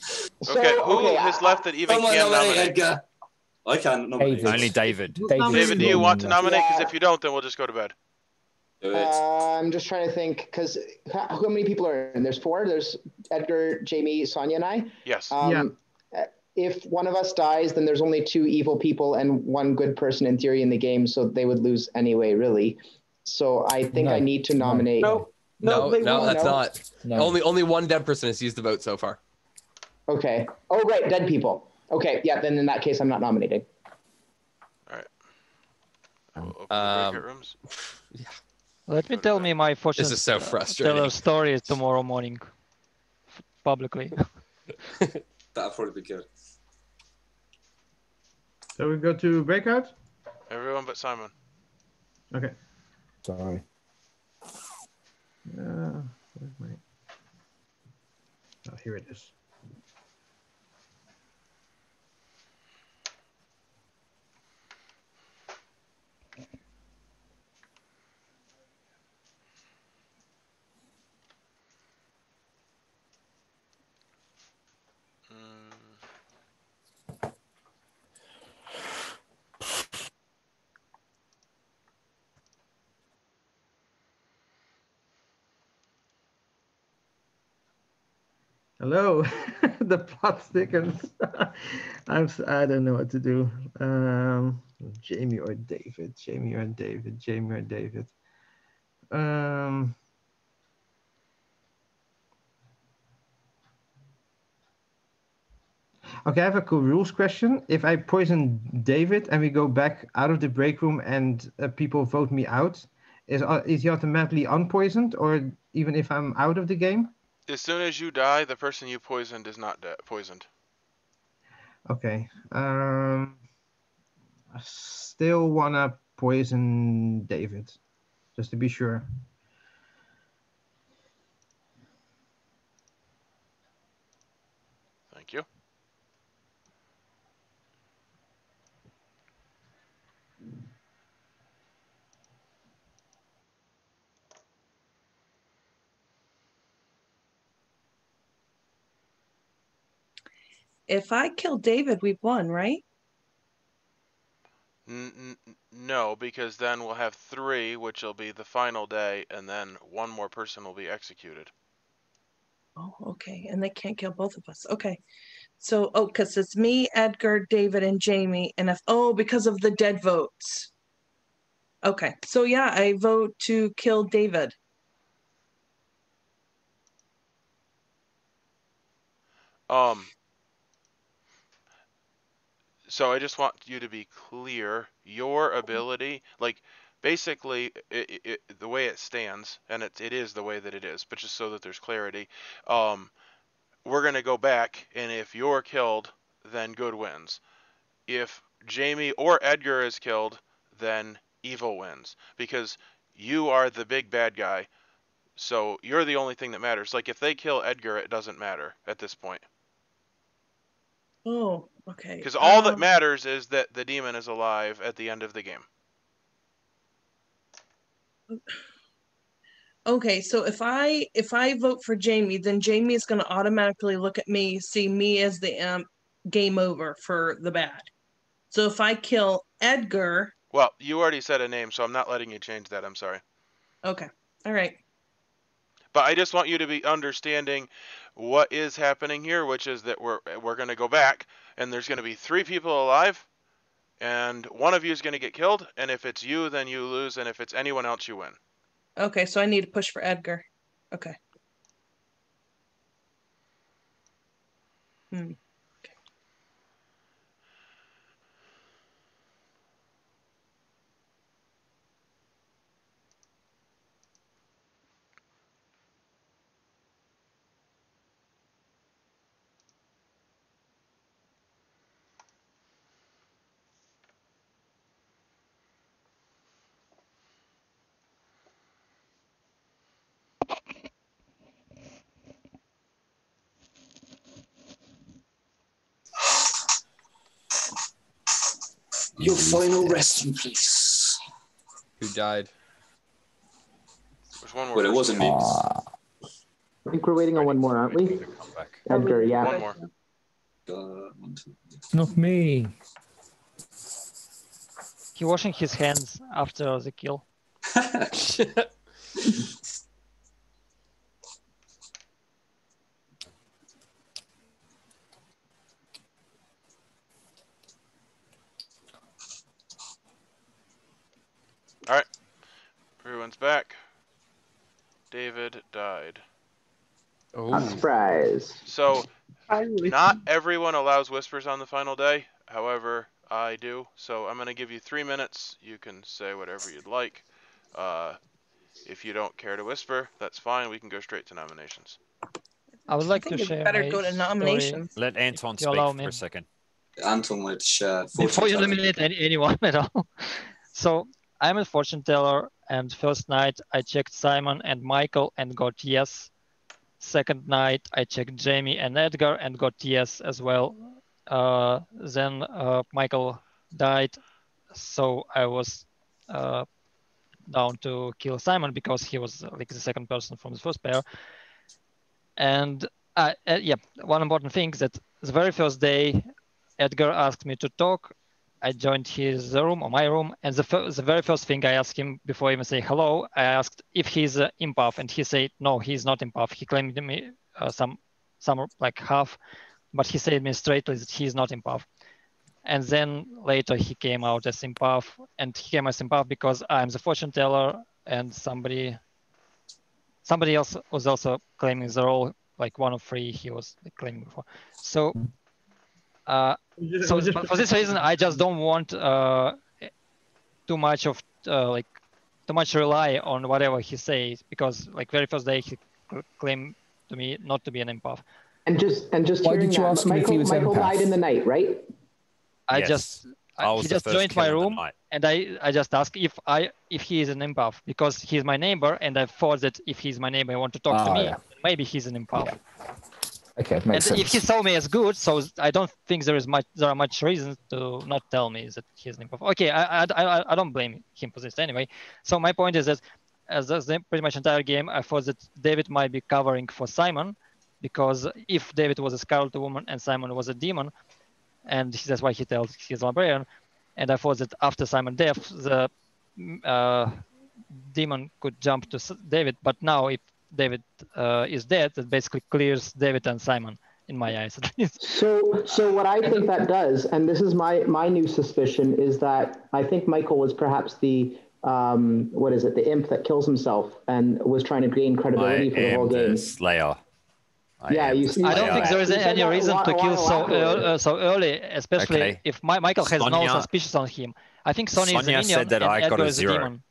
Okay, who has left that even Someone can nominate nominate? Edgar. I can't nominate. David. Only David. David, do you want to nominate? Because Yeah. if you don't, then we'll just go to bed. Do it. I'm just trying to think because how many people are in? There's 4. There's Edgar, Jamie, Sonia, and I. Yes. If one of us dies, then there's only 2 evil people and 1 good person in theory in the game, so they would lose anyway, really. So I think No. I need to nominate. No, they won't. that's not. No. Only 1 dead person has used the vote so far. Okay. Oh, right, dead people. Okay, yeah. Then in that case, I'm not nominating. All right. We'll open the breakout rooms. Let me tell me my fortune This is so frustrating. teller story tomorrow morning publicly. That'll probably be good. So we go to breakout? Everyone but Simon. Okay. Sorry. Where's my... Oh, here it is. Hello, the plot thickens. I don't know what to do. Jamie or David, Jamie or David, Jamie or David. Okay, I have a cool rules question. If I poison David and we go back out of the break room and people vote me out, is he automatically unpoisoned, or even if I'm out of the game? As soon as you die, the person you poisoned is not poisoned. Okay. I still wanna poison David, just to be sure. Thank you. If I kill David, we've won, right? No, because then we'll have 3, which will be the final day, and then one more person will be executed. Oh, okay. And they can't kill both of us. Okay. So, because it's me, Edgar, David, and Jamie. And because of the dead votes. Okay. So, yeah, I vote to kill David. So I just want you to be clear, your ability, like, basically, the way it stands, and it is the way that it is, but just so that there's clarity, we're going to go back, and if you're killed, then good wins. If Jamie or Edgar is killed, then evil wins, because you are the big bad guy, so you're the only thing that matters. Like, if they kill Edgar, it doesn't matter at this point. Oh, okay. Because all that matters is that the demon is alive at the end of the game. Okay, so if I vote for Jamie, then Jamie is going to automatically look at me, see me as the game over for the bad. So if I kill Edgar, well, you already said a name, so I'm not letting you change that. I'm sorry. Okay, all right. But I just want you to be understanding what is happening here, which is that we're going to go back, and there's going to be 3 people alive, and one of you is going to get killed. And if it's you, then you lose, and if it's anyone else, you win. Okay, so I need to push for Edgar. Okay. Okay. Your final resting place. Who died? There's one more. Well, it wasn't me. I think we're waiting on one more, aren't we? Edgar, yeah. One more. It's not me. He washing his hands after the kill. All right. Everyone's back. David died. Oh. Surprise. So, Finally. not everyone allows whispers on the final day. However, I do. So I'm going to give you 3 minutes. You can say whatever you'd like. If you don't care to whisper, that's fine. We can go straight to nominations. I would like to share better my go to nominations. Let Anton if you speak allow for me. a second. Anton wanted to share. Before you eliminate anyone at all. So I'm a fortune teller, and first night I checked Simon and Michael and got yes. Second night I checked Jamie and Edgar and got yes as well. Then Michael died, so I was down to kill Simon because he was like the second person from the first pair. And yeah, one important thing that the very first day Edgar asked me to talk. I joined his room or my room, and the very first thing I asked him before I even say hello, I asked if he's Empath, and he said no, he's not Empath. He claimed me some some like half, but he said me straightly that he's not Empath. And then later he came out as Empath, and he came as Empath because I'm the fortune teller, and somebody else was also claiming the role, like one of three he was claiming for. So, for this reason, I just don't want too much rely on whatever he says, because like very first day he claimed to me not to be an Empath. And just Why hearing did you that, ask him if he was Michael empath? died in the night, right? I He was the just first joined my kill in the room, night. and I just asked if he is an Empath, because he's my neighbor, and I thought that if he's my neighbor, I want to talk to me. Yeah. Maybe he's an Empath. Yeah. Okay, And makes sense. if he saw me as good, so I don't think there are much reasons to not tell me that he's an Empath. Okay, I don't blame him for this anyway. So my point is that as the pretty much entire game, I thought that David might be covering for Simon, because if David was a Scarlet Woman and Simon was a demon, and that's why he tells his librarian, and I thought that after Simon's death, the demon could jump to David, but now if David is dead, it basically clears David and Simon, in my eyes at least. So what I think that does, and this is my new suspicion, is that I think Michael was perhaps the the imp that kills himself and was trying to gain credibility for the whole game. The Slayer. You see. I don't think there is any reason to kill so early, especially if Michael has no suspicions on him. I think Sonya is a minion said that and I got Edgar a is a 0. demon.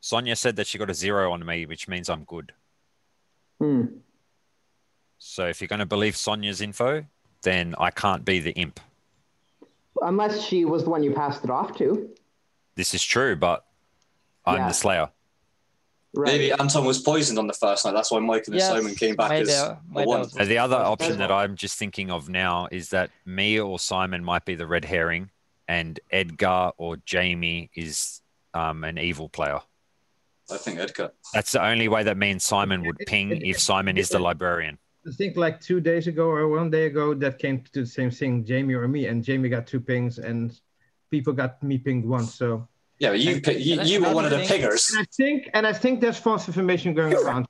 Sonya said that she got a 0 on me, which means I'm good. So if you're going to believe Sonya's info, then I can't be the imp. Unless she was the one you passed it off to. This is true, but I'm the Slayer. Right. Maybe Anton was poisoned on the first night. That's why Mike and Simon came back as a one. The other option that I'm just thinking of now is that me or Simon might be the red herring, and Edgar or Jamie is an evil player. I think Edgar. That's the only way that me and Simon would ping if Simon is the librarian. I think like 2 days ago or 1 day ago, that came to the same thing, Jamie or me, and Jamie got 2 pings, and people got me pinged once. So yeah, but you were one of the pingers. And I think there's false information going around.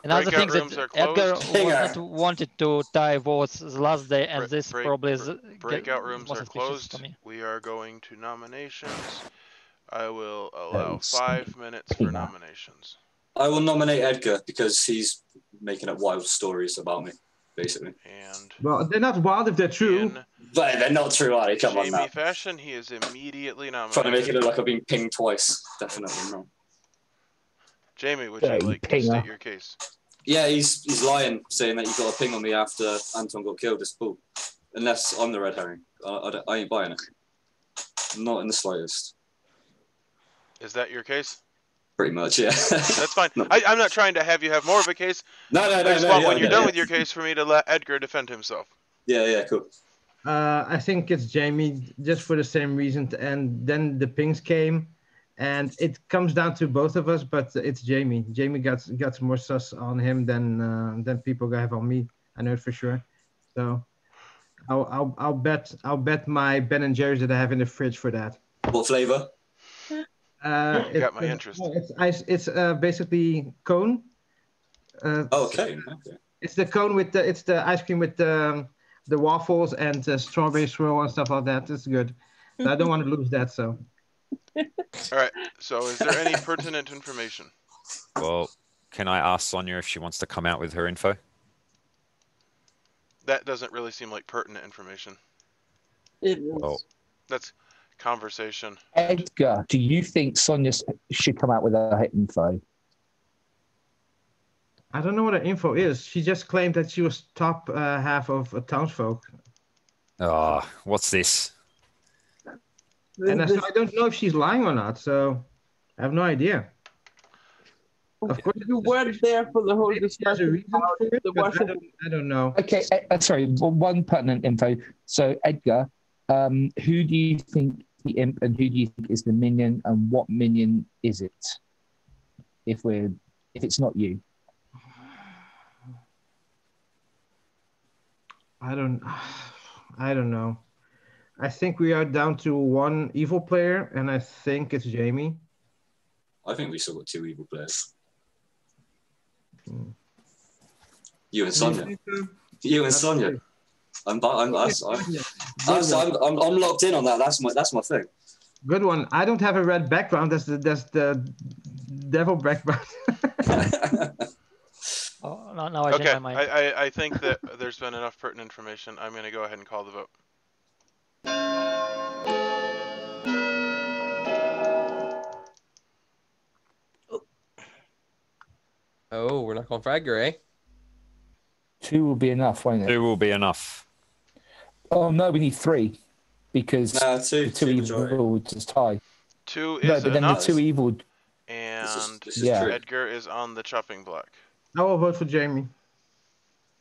Another thing that Edgar was not wanted to tie votes the last day, and this probably is breakout rooms are closed. We are going to nominations. I will allow 5 minutes for nominations. I will nominate Edgar because he's making up wild stories about me, basically. And well, they're not wild if they're true. But they're not true, are they? Come on now. Jamie fashion, he is immediately nominated. Trying to make it look like I've been pinged twice. Definitely not. Jamie, would you like to state your case? Yeah, he's lying, saying that you got a ping on me after Anton got killed. It's bull. Unless I'm the red herring. I ain't buying it. Not in the slightest. Is that your case? Pretty much, yeah. That's fine. I'm not trying to have you have more of a case. No. I just want when you're done with your case for me to let Edgar defend himself. Yeah, cool. I think it's Jamie, just for the same reason. And then the pings came, and it comes down to both of us, but it's Jamie. Jamie got more sus on him than people have on me. I know it for sure. So I'll bet my Ben and Jerry's that I have in the fridge for that. What flavor? Got my interest. It's basically cone. Okay. It's the cone with the ice cream with the waffles and the strawberry swirl and stuff like that. It's good. So I don't want to lose that. So. All right. So is there any pertinent information? Well, can I ask Sonya if she wants to come out with her info? That doesn't really seem like pertinent information. It is. Oh. That's conversation. Edgar, do you think Sonya should come out with her info? I don't know what her info is. She just claimed that she was top half of Townsfolk. Oh, what's this? And I don't know if she's lying or not, so I have no idea. Of course, you weren't there for the whole discussion. I don't know. Okay, sorry, one pertinent info. So, Edgar, who do you think the imp and who do you think is the minion, and what minion is it? If it's not you. I don't know. I think we are down to one evil player, and I think it's Jamie. I think we still got 2 evil players. You and Sonia. You and Sonia. I'm locked in on that. That's my thing. Good one. I don't have a red background. That's the devil background. Oh, now I change my mind. I think that there's been enough pertinent information. I'm going to go ahead and call the vote. Oh, we're not going for Edgar, eh? 2 will be enough, won't it? 2 will be enough. Oh no, we need 3 because two, the 2 evil would just tie. 2 is no, but then enough. the 2 evil. And this is Yeah. true. Edgar is on the chopping block. I will vote for Jamie.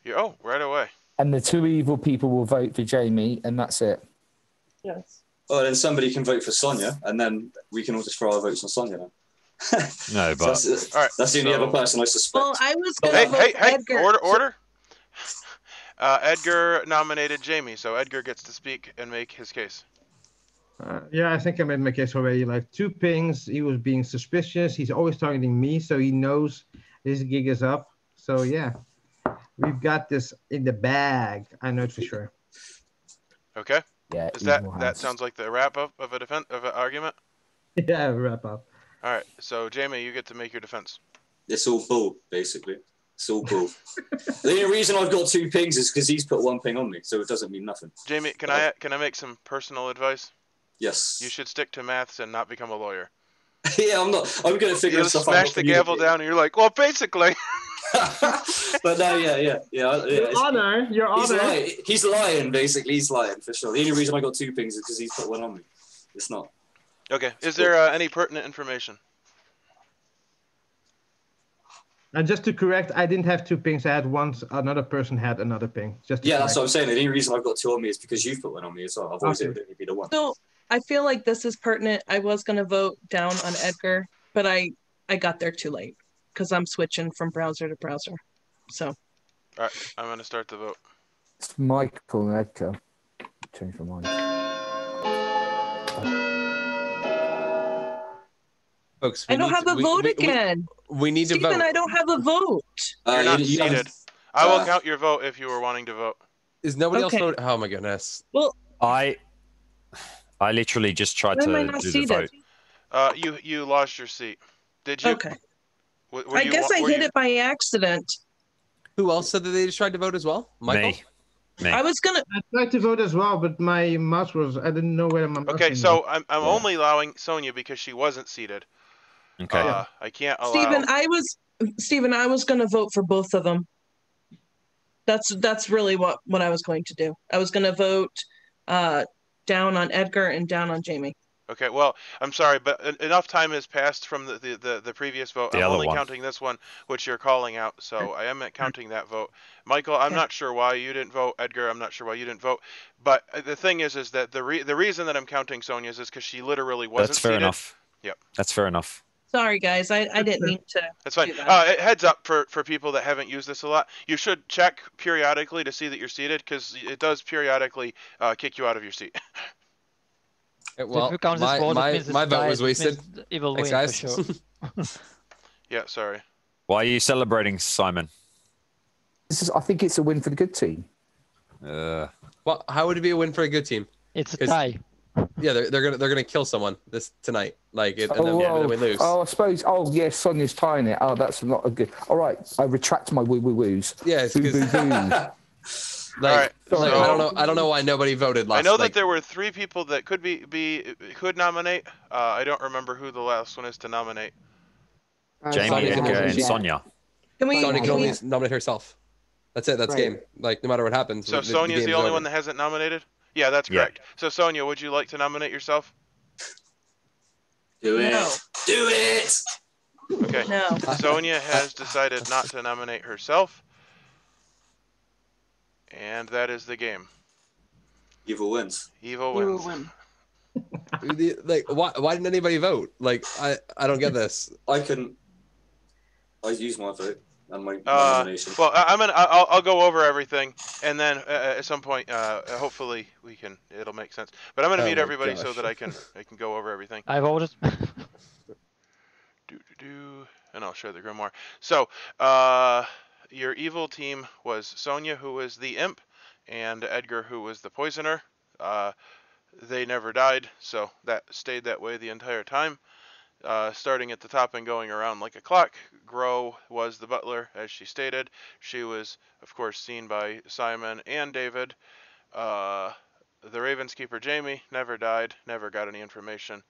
Oh, right away. And the 2 evil people will vote for Jamie, and that's it. Yes. Oh, then somebody can vote for Sonia, and then we can all just throw our votes on Sonia then. No, but That's the only other person I suspect. Well, I was going to vote for Edgar. Order. Edgar nominated Jamie, so Edgar gets to speak and make his case. Yeah, I think I made my case already. Like 2 pings, he was being suspicious. He's always targeting me, so he knows his gig is up. So yeah, we've got this in the bag. I know it for sure. Okay. Yeah. Is that sounds like the wrap up of an argument? Yeah, wrap up. All right. So Jamie, you get to make your defense. It's all bull, basically. It's all bull. The only reason I've got 2 pings is because he's put 1 ping on me, so it doesn't mean nothing. Jamie, can I make some personal advice? Yes. You should stick to maths and not become a lawyer. Yeah, I'm going to figure stuff out. You smash the gavel down and you're like, well, basically. But no, yeah. Your honor. He's lying, basically. He's lying, for sure. The only reason I got 2 pings is because he's put 1 on me. It's not. Okay. Is there any pertinent information? And just to correct, I didn't have 2 pings. I had another person had another ping. That's what I'm saying. The only reason I've got 2 on me is because you've put 1 on me as well. I've always only be the one. So I feel like this is pertinent. I was going to vote down on Edgar, but I got there too late because I'm switching from browser to browser. So. All right. I'm going to start the vote. It's Michael and Edgar. Change my mind. Folks, I don't have a vote again. We need to vote. Stephen, I don't have a vote. You're not seated. I will count your vote if you were wanting to vote. Is nobody else voting? Oh my goodness. Well, I literally just tried to do the vote. You lost your seat. Did you? Okay. I guess I hit it by accident. Who else said that they just tried to vote as well? Michael? Me. I tried to vote as well, but my mouse was. I didn't know where my mouse. Okay, so I'm only allowing Sonia because she wasn't seated. Okay. I can't allow. Stephen, I was going to vote for both of them. That's really what I was going to do. I was going to vote down on Edgar and down on Jamie. Okay, well, I'm sorry, but enough time has passed from the previous vote. I'm only counting this one, which you're calling out, so I am counting that vote. Michael, I'm not sure why you didn't vote. Edgar, I'm not sure why you didn't vote. But the thing is that the reason that I'm counting Sonia's is because she literally wasn't That's fair seated. enough. Yep. That's fair enough. Sorry, guys. I didn't mean to. That's fine. Do that. Heads up for people that haven't used this a lot. You should check periodically to see that you're seated because it does periodically kick you out of your seat. Well, my vote was wasted. Thanks, guys. Sure. Yeah, sorry. Why are you celebrating, Simon? I think it's a win for the good team. Well, how would it be a win for a good team? It's a tie. Yeah, they're gonna kill someone tonight, and then we lose. Oh, I suppose. Oh, yes, Sonia's tying it. Oh, that's not a good. All right, I retract my woo-woo-woos. Yeah, it's because. All right. So, I don't know why nobody voted last. I know that there were 3 people that could could nominate. I don't remember who the last one is to nominate. Jamie, Edgar, and Sonia. Sonia can only nominate herself. That's it. That's game. Like no matter what happens. So Sonia's the only one that hasn't nominated. Yeah, that's correct. So Sonia, would you like to nominate yourself? Do it. No. Do it. Okay. No. Sonia has decided not to nominate herself. And that is the game. Evil wins. Evil wins. Like, why didn't anybody vote? Like, I don't get this. I use my vote and my nomination. Well, I'll go over everything, and then at some point, hopefully it'll make sense. But I'm gonna mute everybody so that I can go over everything. I voted. And I'll share the grimoire. So, your evil team was Sonia, who was the imp, and Edgar, who was the poisoner. They never died, so that stayed that way the entire time. Starting at the top and going around like a clock, Gro was the butler, as she stated. She was, of course, seen by Simon and David. The Ravenskeeper, Jamie, never died, never got any information.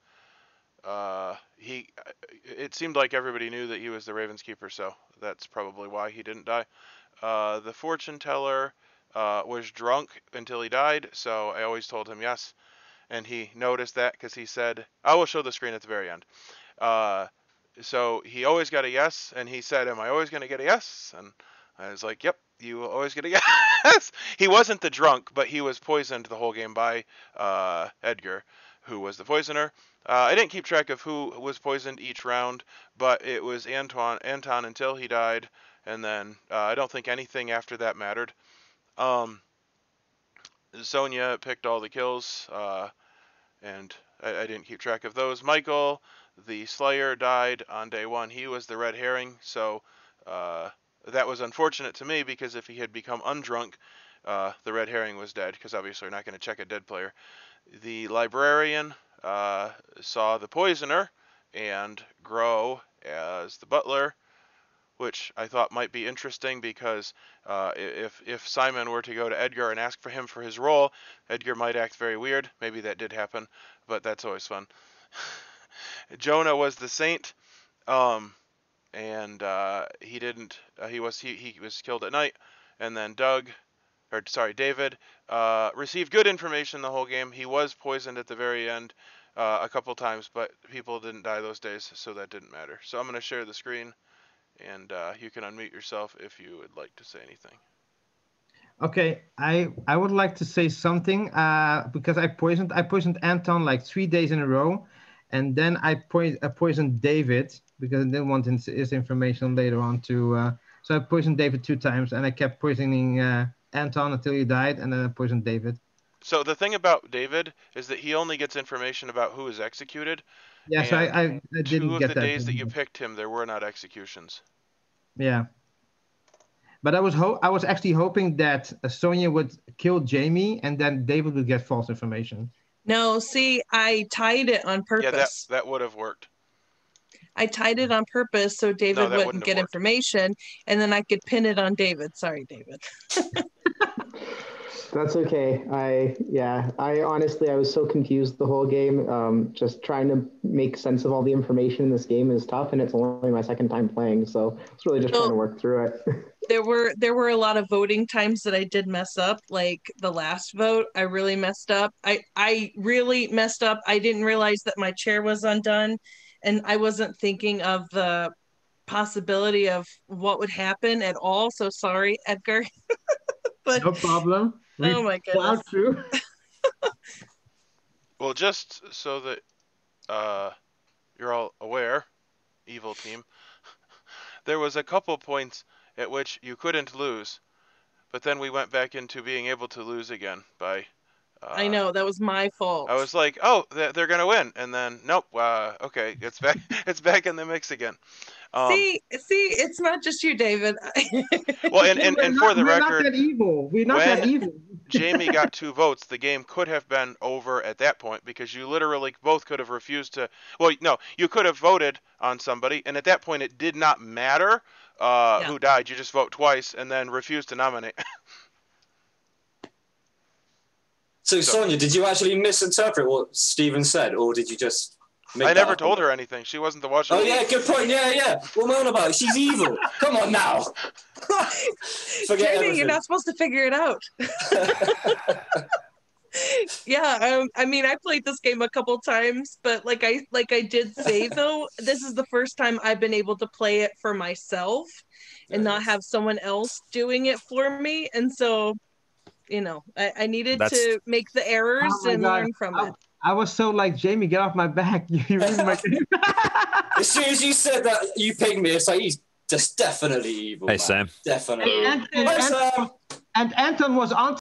It seemed like everybody knew that he was the Ravenskeeper, so that's probably why he didn't die. The fortune teller was drunk until he died, so I always told him yes, and he noticed that because he said, I will show the screen at the very end. So he always got a yes, and he said, am I always going to get a yes? And I was like, yep, you will always get a yes. He wasn't the drunk, but he was poisoned the whole game by Edgar, who was the poisoner. I didn't keep track of who was poisoned each round, but it was Anton until he died, and then I don't think anything after that mattered. Sonia picked all the kills, and I didn't keep track of those. Michael, the Slayer, died on day one. He was the red herring, so that was unfortunate to me, because if he had become undrunk, the red herring was dead, because obviously we're not going to check a dead player. The Librarian saw the poisoner and Gro as the butler, which I thought might be interesting, because if Simon were to go to Edgar and ask for him for his role, Edgar might act very weird. Maybe that did happen, but that's always fun. Jonah was the saint, and he didn't. He was killed at night, and then David received good information the whole game. He was poisoned at the very end a couple times, but people didn't die those days, so that didn't matter. So I'm going to share the screen, and you can unmute yourself if you would like to say anything. Okay, I would like to say something because I poisoned Anton like 3 days in a row, and then I poisoned David because I didn't want his information later on to. So I poisoned David 2 times, and I kept poisoning Anton until he died, and then I poisoned David. So the thing about David is that he only gets information about who is executed. Yeah, so I didn't get that. 2 of the days that you picked him, there were not executions. Yeah. But I was actually hoping that Sonia would kill Jamie, and then David would get false information. No, see, I tied it on purpose. Yeah, that would have worked. I tied it on purpose so David wouldn't get information, and then I could pin it on David. Sorry, David. That's okay. I honestly, I was so confused the whole game. Just trying to make sense of all the information in this game is tough, and it's only my 2nd time playing, so it's really just trying to work through it. There were a lot of voting times that I did mess up. Like the last vote, I really messed up. I really messed up. I didn't realize that my chair was undone, and I wasn't thinking of the possibility of what would happen at all. So sorry, Edgar. But no problem. Oh my goodness. Well, just so that you're all aware, evil team, there was a couple points at which you couldn't lose, but then we went back into being able to lose again by... I know, that was my fault. I was like, oh, they're going to win, and then, nope, okay, it's back in the mix again. See, it's not just you, David. Well, and for the record, we're not that evil. We're not that evil. Jamie got 2 votes. The game could have been over at that point, because you literally both could have refused to. Well, no, you could have voted on somebody, and at that point, it did not matter who died. You just vote twice, and then refuse to nominate. So, Sonia, did you actually misinterpret what Steven said, or did you just... I never told her anything. She wasn't the Washerwoman. Oh, yeah, good point. Yeah. What am I on about? She's evil. Come on now. Forget Jamie, you're not supposed to figure it out. Yeah, I mean, I played this game a couple times, but like I did say, though, this is the first time I've been able to play it for myself and not have someone else doing it for me. And so, you know, I needed to make the errors and learn from it. I was so like, Jamie, get off my back. You ruined my game. As soon as you said that you picked me, it's like, he's just definitely evil. Hey, man. Sam. Definitely. And Anton was on